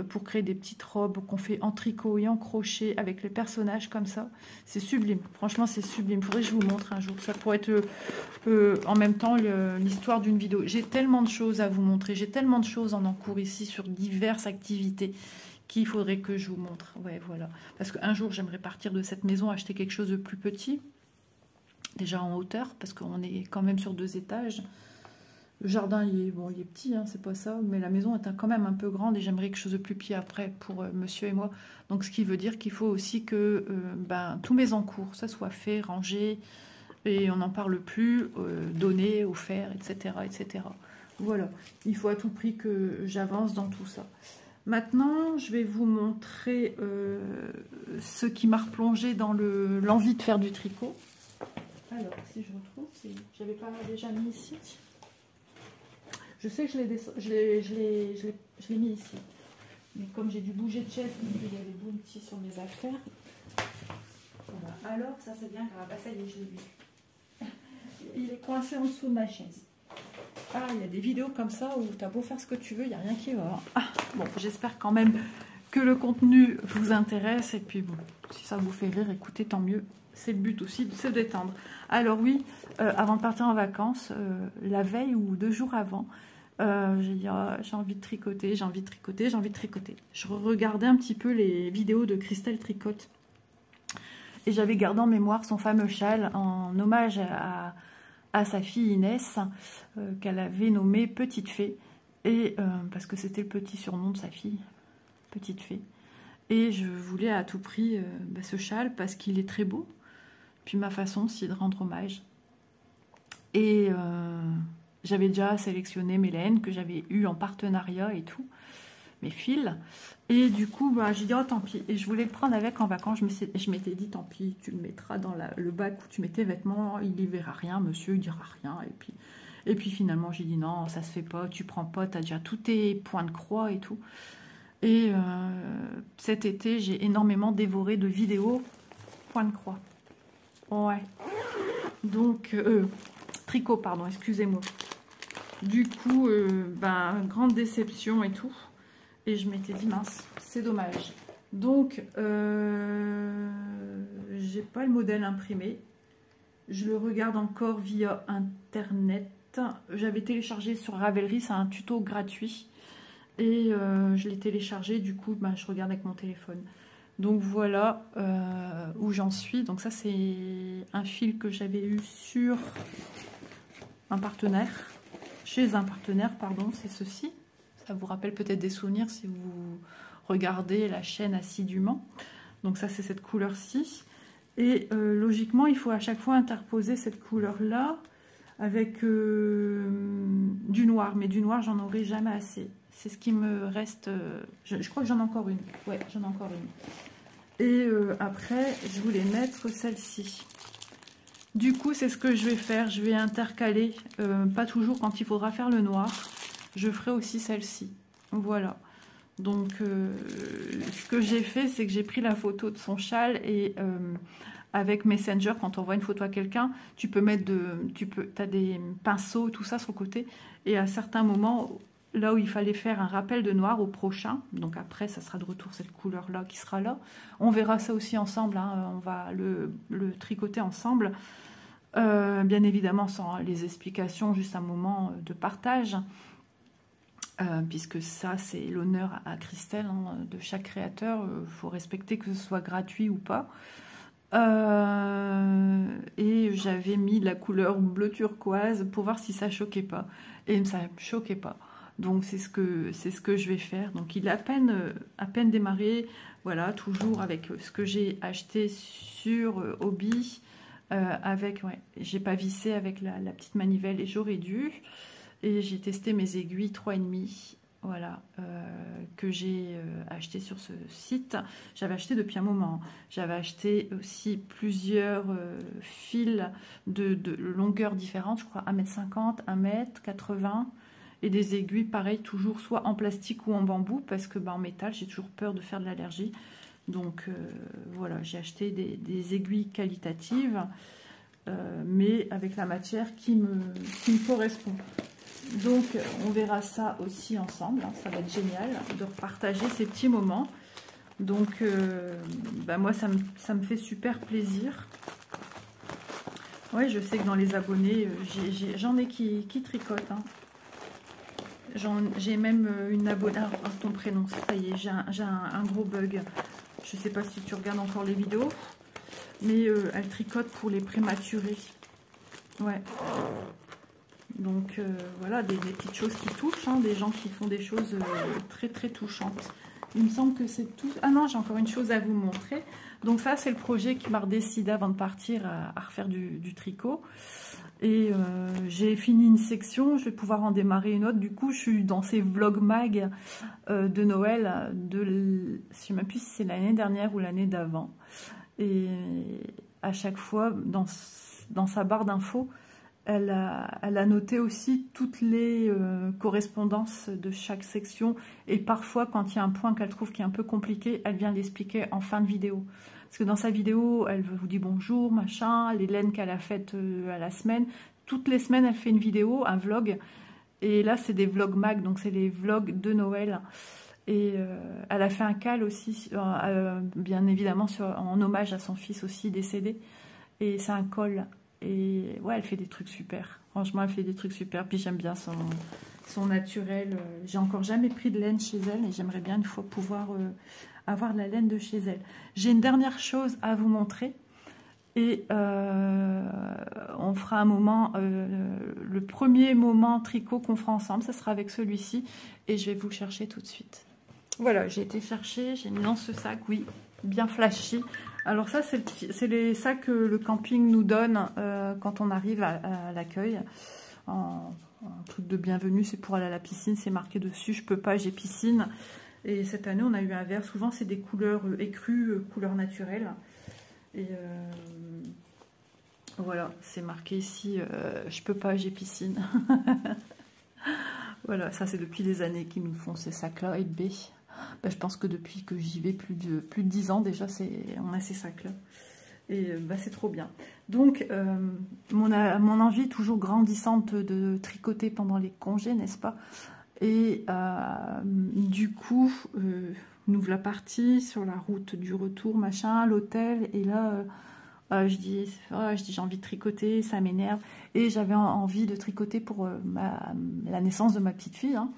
pour créer des petites robes qu'on fait en tricot et en crochet avec les personnages comme ça. C'est sublime, franchement c'est sublime. Il faudrait que je vous montre un jour. Ça pourrait être en même temps l'histoire d'une vidéo. J'ai tellement de choses à vous montrer, j'ai tellement de choses en cours ici sur diverses activités qu'il faudrait que je vous montre. Ouais, voilà. Parce qu'un jour j'aimerais partir de cette maison, acheter quelque chose de plus petit, déjà en hauteur, parce qu'on est quand même sur 2 étages. Le jardin, il est petit, hein, c'est pas ça, mais la maison est quand même un peu grande et j'aimerais quelque chose de plus petit après pour monsieur et moi. Donc, ce qui veut dire qu'il faut aussi que tous mes encours, ça soit fait, rangé, et on n'en parle plus, donné, offert, etc., etc. Voilà, il faut à tout prix que j'avance dans tout ça. Maintenant, je vais vous montrer ce qui m'a replongé dans l'envie de faire du tricot. Alors, si je retrouve, j'avais pas déjà mis ici. Je sais que je l'ai mis ici. Mais comme j'ai dû bouger de chaise, il y avait Bounty sur mes affaires. Voilà. Alors, ça c'est bien grave. Ah, ça y est, je l'ai vu. Il est coincé en dessous de ma chaise. Ah, il y a des vidéos comme ça où tu as beau faire ce que tu veux, il n'y a rien qui va. Ah, bon, j'espère quand même que le contenu vous intéresse. Et puis bon, si ça vous fait rire, écoutez, tant mieux. C'est le but aussi de se détendre. Alors oui, avant de partir en vacances, la veille ou 2 jours avant, j'ai dit oh, j'ai envie de tricoter, j'ai envie de tricoter, j'ai envie de tricoter. Je regardais un petit peu les vidéos de Christelle Tricote et j'avais gardé en mémoire son fameux châle en hommage à sa fille Inès qu'elle avait nommée Petite Fée, et parce que c'était le petit surnom de sa fille, Petite Fée. Et je voulais à tout prix ce châle parce qu'il est très beau. puis ma façon aussi de rendre hommage. Et j'avais déjà sélectionné mes laines que j'avais eues en partenariat et tout, mes fils. Et du coup, bah, j'ai dit, oh tant pis. Et je voulais le prendre avec en vacances. Je m'étais dit, tant pis, tu le mettras dans le bac où tu mets tes vêtements. Il n'y verra rien, monsieur, il dira rien. Et puis finalement, j'ai dit, non, ça se fait pas. Tu prends pas, tu as déjà tous tes points de croix et tout. Et cet été, j'ai énormément dévoré de vidéos points de croix. Ouais. Donc, tricot, pardon, excusez-moi. Du coup, ben, grande déception et tout. Et je m'étais dit, mince, c'est dommage. Donc, j'ai pas le modèle imprimé. Je le regarde encore via Internet. J'avais téléchargé sur Ravelry, c'est un tuto gratuit. Et je l'ai téléchargé, du coup, ben, je regarde avec mon téléphone. Donc voilà où j'en suis. Donc ça, c'est un fil que j'avais eu sur un partenaire. Chez un partenaire, pardon, c'est ceci. Ça vous rappelle peut-être des souvenirs si vous regardez la chaîne assidûment. Donc ça, c'est cette couleur-ci. Et logiquement, il faut à chaque fois interposer cette couleur-là avec du noir. Mais du noir, j'en aurai jamais assez. C'est ce qui me reste. Je crois que j'en ai encore une. Ouais, j'en ai encore une. Et après, je voulais mettre celle-ci. Du coup, c'est ce que je vais faire. Je vais intercaler, pas toujours quand il faudra faire le noir. Je ferai aussi celle-ci. Voilà. Donc, ce que j'ai fait, c'est que j'ai pris la photo de son châle et avec Messenger, quand on voit une photo à quelqu'un, tu peux mettre t'as des pinceaux, tout ça sur le côté. Et à certains moments, là où il fallait faire un rappel de noir au prochain, donc après, ça sera de retour cette couleur-là qui sera là. On verra ça aussi ensemble, hein, on va le tricoter ensemble. Bien évidemment, sans les explications, juste un moment de partage. Puisque ça, c'est l'honneur à Christelle, hein, de chaque créateur. Il faut respecter que ce soit gratuit ou pas. Et j'avais mis la couleur bleu turquoise pour voir si ça choquait pas. Et ça ne choquait pas. Donc c'est ce que je vais faire. Donc il est à peine démarré. Voilà, toujours avec ce que j'ai acheté sur Hobby. Ouais, j'ai pas vissé avec la petite manivelle et j'aurais dû. Et j'ai testé mes aiguilles 3,5. Voilà, que j'ai acheté sur ce site. J'avais acheté depuis un moment. J'avais acheté aussi plusieurs fils de longueurs différentes, je crois 1,50 m, 1,80 m. Et des aiguilles, pareil, toujours soit en plastique ou en bambou, parce que en métal, j'ai toujours peur de faire de l'allergie. Donc voilà, j'ai acheté des aiguilles qualitatives, mais avec la matière qui me correspond. Donc on verra ça aussi ensemble, hein. Ça va être génial de repartager ces petits moments. Donc moi ça me fait super plaisir. Ouais, je sais que dans les abonnés, j'en ai qui tricotent, hein. J'ai même une abonnée, ton prénom, ça y est, j'ai un gros bug. Je sais pas si tu regardes encore les vidéos, mais elle tricote pour les prématurés. Ouais. Donc voilà, des petites choses qui touchent, hein, des gens qui font des choses très très touchantes. Il me semble que c'est tout. Ah non, j'ai encore une chose à vous montrer. Donc ça, c'est le projet qui m'a redécidé avant de partir à refaire du tricot. Et j'ai fini une section, je vais pouvoir en démarrer une autre. Du coup, je suis dans ces vlog mag de Noël, je ne sais même plus si c'est l'année dernière ou l'année d'avant. Et à chaque fois, dans sa barre d'infos, elle a noté aussi toutes les correspondances de chaque section. Et parfois, quand il y a un point qu'elle trouve qui est un peu compliqué, elle vient l'expliquer en fin de vidéo. Parce que dans sa vidéo, elle vous dit bonjour, machin, les laines qu'elle a faites à la semaine. Toutes les semaines, elle fait une vidéo, un vlog. Et là, c'est des vlogs mag, donc c'est les vlogs de Noël. Et elle a fait un cal aussi, bien évidemment, en hommage à son fils aussi décédé. Et c'est un col. Et ouais, elle fait des trucs super. Franchement, elle fait des trucs super. Puis j'aime bien son naturel. J'ai encore jamais pris de laine chez elle et j'aimerais bien une fois pouvoir avoir de la laine de chez elle. J'ai une dernière chose à vous montrer. Et on fera un moment, le premier moment tricot qu'on fera ensemble, ça sera avec celui-ci. Et je vais vous le chercher tout de suite. Voilà, j'ai été chercher, j'ai mis dans ce sac, oui, bien flashy. Alors ça, c'est les sacs que le camping nous donne quand on arrive à l'accueil. En truc de bienvenue, c'est pour aller à la piscine, c'est marqué dessus. Je peux pas, j'ai piscine. Et cette année, on a eu un verre. Souvent, c'est des couleurs écrues, couleurs naturelles. Et voilà, c'est marqué ici, je peux pas, j'ai piscine. Voilà, ça c'est depuis des années qu'ils nous font ces sacs-là. Et B, bah, je pense que depuis que j'y vais plus de 10 ans déjà, on a ces sacs-là. Et bah, c'est trop bien. Donc, mon envie toujours grandissante de tricoter pendant les congés, n'est-ce pas? Et du coup, nous voilà partis sur la route du retour, machin, à l'hôtel. Et là, je dis j'ai envie de tricoter, ça m'énerve. Et j'avais envie de tricoter pour la naissance de ma petite fille. Hein.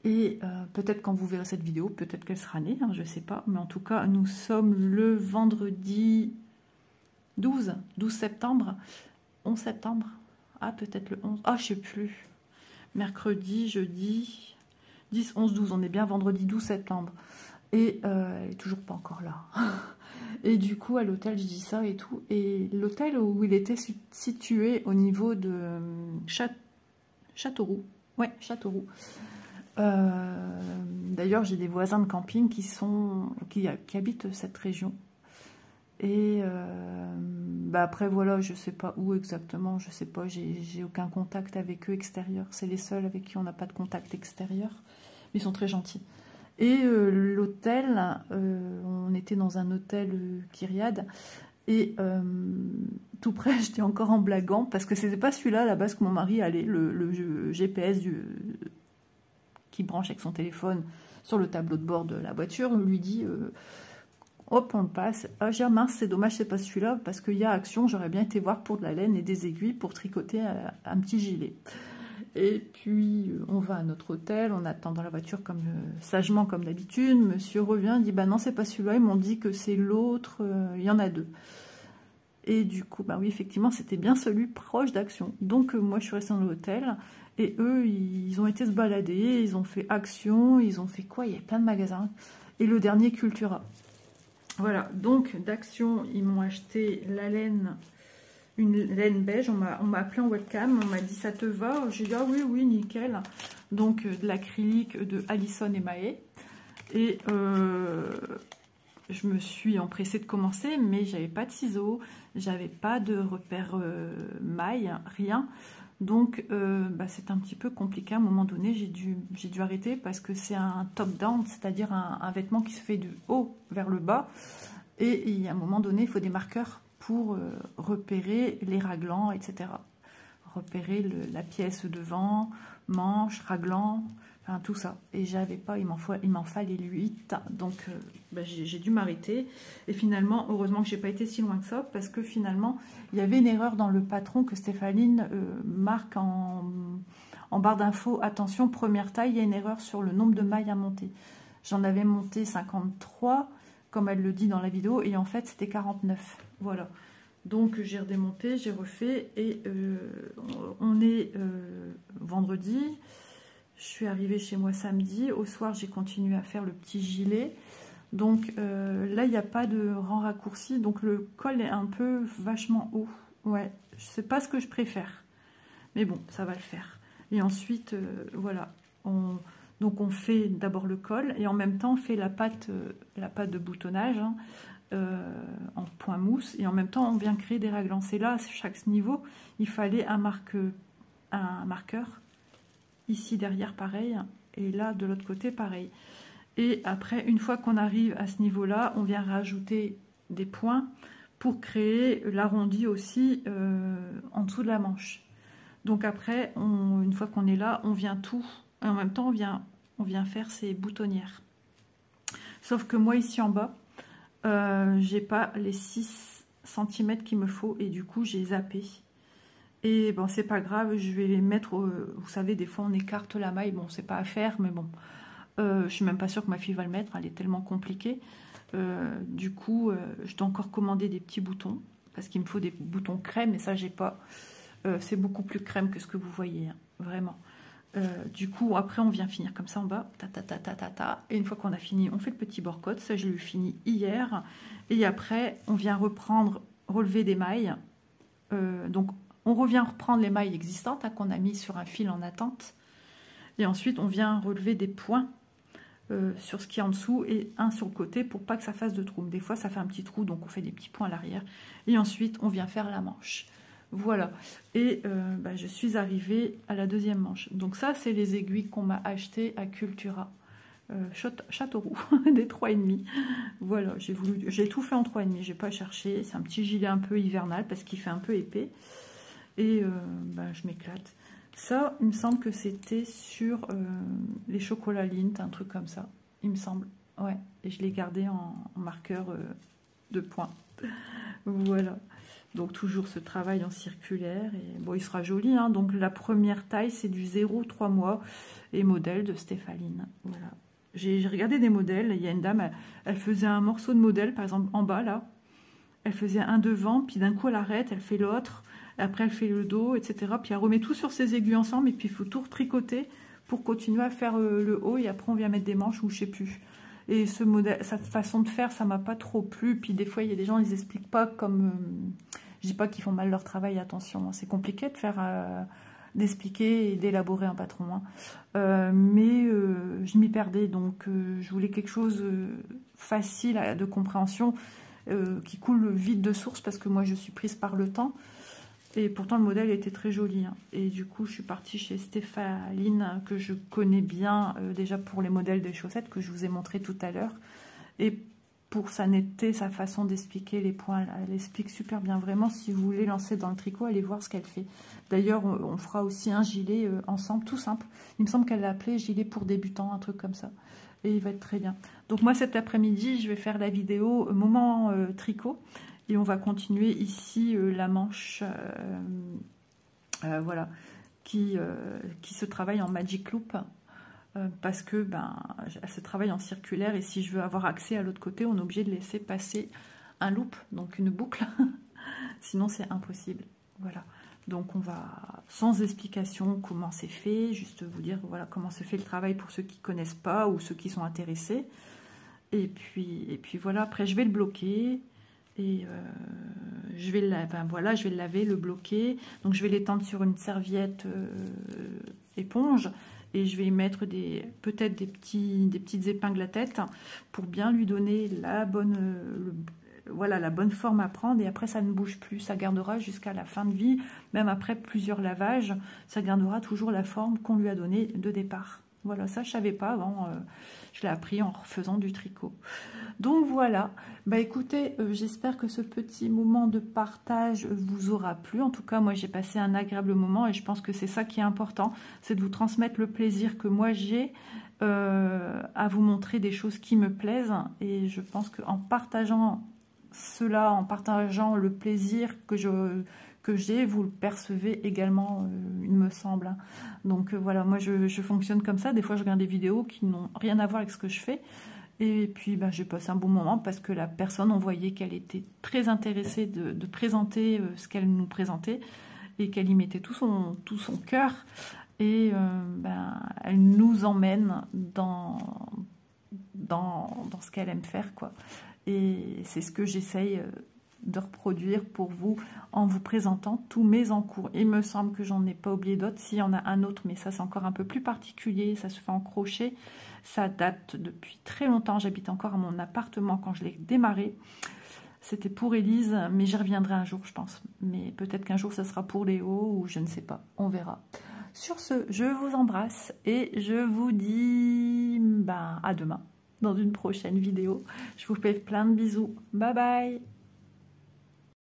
Et peut-être quand vous verrez cette vidéo, peut-être qu'elle sera née, hein, je ne sais pas. Mais en tout cas, nous sommes le vendredi 12 septembre. 11 septembre. Ah, peut-être le 11. Ah, je ne sais plus. Mercredi, jeudi, 10, 11, 12. On est bien vendredi 12 septembre. Et elle n'est toujours pas encore là. Et du coup, à l'hôtel, je dis ça et tout. Et l'hôtel où il était situé au niveau de Châteauroux. Ouais, Châteauroux. D'ailleurs, j'ai des voisins de camping qui habitent cette région. Et bah après, voilà, je sais pas où exactement, je sais pas, j'ai aucun contact avec eux extérieur. C'est les seuls avec qui on n'a pas de contact extérieur. Mais ils sont très gentils. Et l'hôtel, on était dans un hôtel Kyriade. Et tout près, j'étais encore en blaguant, parce que c'était pas celui-là à la base que mon mari allait, le GPS qui branche avec son téléphone sur le tableau de bord de la voiture, on lui dit hop, on le passe. Ah, j'ai mince, c'est dommage, c'est pas celui-là, parce qu'il y a Action, j'aurais bien été voir pour de la laine et des aiguilles pour tricoter un petit gilet. Et puis on va à notre hôtel, on attend dans la voiture sagement comme d'habitude. Monsieur revient, dit bah non, c'est pas celui-là, ils m'ont dit que c'est l'autre, il y en a deux. Et du coup, bah oui, effectivement, c'était bien celui proche d'Action. Donc moi je suis restée dans l'hôtel et eux ils ont été se balader, ils ont fait Action, ils ont fait quoi? Il y avait plein de magasins. Et le dernier Cultura. Voilà, donc d'Action, ils m'ont acheté la laine. Une laine beige, on m'a appelé en webcam, on m'a dit ça te va? J'ai dit ah oui, oui, nickel. Donc de l'acrylique de Alison et Maë. Et je me suis empressée de commencer, mais j'avais pas de ciseaux, j'avais pas de repère maille, rien. Donc bah, c'est un petit peu compliqué. À un moment donné, j'ai dû arrêter parce que c'est un top-down, c'est-à-dire un vêtement qui se fait du haut vers le bas. Et à un moment donné, il faut des marqueurs pour repérer les raglans, etc. Repérer la pièce devant, manche, raglan, enfin tout ça. Et j'avais pas, il m'en fallait 8, donc bah, j'ai dû m'arrêter. Et finalement, heureusement que j'ai pas été si loin que ça, parce que finalement, il y avait une erreur dans le patron que Stéphaline marque en barre d'infos. Attention, première taille, il y a une erreur sur le nombre de mailles à monter. J'en avais monté 53, comme elle le dit dans la vidéo, et en fait c'était 49. Voilà. Donc j'ai redémonté, j'ai refait, et on est vendredi. Je suis arrivée chez moi samedi. Au soir, j'ai continué à faire le petit gilet. Donc là, il n'y a pas de rang raccourci, donc le col est un peu vachement haut. Ouais, c'est pas ce que je préfère. Mais bon, ça va le faire. Et ensuite, voilà, donc on fait d'abord le col et en même temps on fait la patte de boutonnage hein, en point mousse et en même temps on vient créer des raglans. C'est là, à chaque niveau, il fallait un marqueur. Ici derrière pareil et là de l'autre côté pareil. Et après, une fois qu'on arrive à ce niveau-là, on vient rajouter des points pour créer l'arrondi aussi en dessous de la manche. Donc après, une fois qu'on est là, on vient tout. Et en même temps, on vient faire ces boutonnières. Sauf que moi, ici en bas, j'ai pas les 6 cm qu'il me faut. Et du coup, j'ai zappé. Et bon, c'est pas grave, je vais les mettre, vous savez, des fois, on écarte la maille. Bon, c'est pas à faire, mais bon. Je suis même pas sûre que ma fille va le mettre. Elle est tellement compliquée. Du coup, je dois encore commander des petits boutons. Parce qu'il me faut des boutons crème. Et ça, j'ai pas. C'est beaucoup plus crème que ce que vous voyez. Hein, vraiment. Du coup, après, on vient finir comme ça en bas. Et une fois qu'on a fini, on fait le petit bord-côte. Ça, je l'ai fini hier. Et après, on vient relever des mailles. Donc, on revient reprendre les mailles existantes hein, qu'on a mis sur un fil en attente. Et ensuite, on vient relever des points sur ce qui est en dessous et un sur le côté pour pas que ça fasse de trou. Des fois, ça fait un petit trou, donc on fait des petits points à l'arrière. Et ensuite, on vient faire la manche. Voilà. Et je suis arrivée à la deuxième manche. Donc ça, c'est les aiguilles qu'on m'a achetées à Cultura. Châteauroux, des 3,5. Voilà, j'ai tout fait en 3,5. J'ai pas cherché. C'est un petit gilet un peu hivernal parce qu'il fait un peu épais. Et je m'éclate. Ça, il me semble que c'était sur les chocolats Lindt, un truc comme ça. Il me semble. Ouais. Et je l'ai gardé en marqueur de points. Voilà. Donc toujours ce travail en circulaire. Et bon, il sera joli. Hein. Donc la première taille, c'est du 0,3 mois. Et modèle de Stéphaline. Voilà. J'ai regardé des modèles. Il y a une dame, elle faisait un morceau de modèle, par exemple en bas là. Elle faisait un devant, puis d'un coup elle arrête, elle fait l'autre. Après, elle fait le dos, etc. Puis elle remet tout sur ses aiguilles ensemble. Et puis, il faut tout tricoter pour continuer à faire le haut. Et après, on vient mettre des manches ou je sais plus. Et ce modèle, cette façon de faire, ça m'a pas trop plu. Puis des fois, il y a des gens, ils expliquent pas comme... je dis pas qu'ils font mal leur travail, attention. Hein. C'est compliqué de faire... d'expliquer et d'élaborer un patron. Hein. Mais je m'y perdais. Donc, je voulais quelque chose facile de compréhension qui coule vite de source parce que moi, je suis prise par le temps. Et pourtant, le modèle était très joli. Hein. Et du coup, je suis partie chez Stéphaline, que je connais bien déjà pour les modèles des chaussettes que je vous ai montré tout à l'heure. Et pour sa netteté, sa façon d'expliquer les points, elle explique super bien. Vraiment, si vous voulez lancer dans le tricot, allez voir ce qu'elle fait. D'ailleurs, on fera aussi un gilet ensemble, tout simple. Il me semble qu'elle l'a appelé gilet pour débutants, un truc comme ça. Et il va être très bien. Donc moi, cet après-midi, je vais faire la vidéo moment tricot. Et on va continuer ici la manche voilà, qui se travaille en Magic Loop parce que elle se travaille en circulaire et si je veux avoir accès à l'autre côté, on est obligé de laisser passer un loop, donc une boucle, sinon c'est impossible. Voilà, donc on va sans explication comment c'est fait, juste vous dire voilà comment se fait le travail pour ceux qui ne connaissent pas ou ceux qui sont intéressés. Et puis voilà, après je vais le bloquer. Et je vais le laver, le bloquer. Donc je vais l'étendre sur une serviette éponge et je vais y mettre peut-être des petites épingles à tête pour bien lui donner la bonne forme à prendre. Et après ça ne bouge plus, ça gardera jusqu'à la fin de vie. Même après plusieurs lavages, ça gardera toujours la forme qu'on lui a donnée de départ. Voilà, ça je ne savais pas avant, je l'ai appris en faisant du tricot. Donc voilà, écoutez, j'espère que ce petit moment de partage vous aura plu. En tout cas, moi j'ai passé un agréable moment et je pense que c'est ça qui est important, c'est de vous transmettre le plaisir que moi j'ai à vous montrer des choses qui me plaisent. Et je pense qu'en partageant cela, en partageant le plaisir que j'ai, vous le percevez également, il me semble. Donc voilà, moi je fonctionne comme ça. Des fois je regarde des vidéos qui n'ont rien à voir avec ce que je fais. Et puis j'ai passé un bon moment parce que la personne, on voyait qu'elle était très intéressée de présenter ce qu'elle nous présentait et qu'elle y mettait tout son cœur. Et elle nous emmène dans ce qu'elle aime faire, quoi. Et c'est ce que j'essaye de reproduire pour vous en vous présentant tous mes encours. Il me semble que j'en ai pas oublié d'autres. S'il y en a un autre, mais ça c'est encore un peu plus particulier, ça se fait en crochet. Ça date depuis très longtemps. J'habite encore à mon appartement quand je l'ai démarré. C'était pour Élise, mais j'y reviendrai un jour, je pense. Mais peut-être qu'un jour, ça sera pour Léo ou je ne sais pas. On verra. Sur ce, je vous embrasse et je vous dis à demain dans une prochaine vidéo. Je vous fais plein de bisous. Bye bye!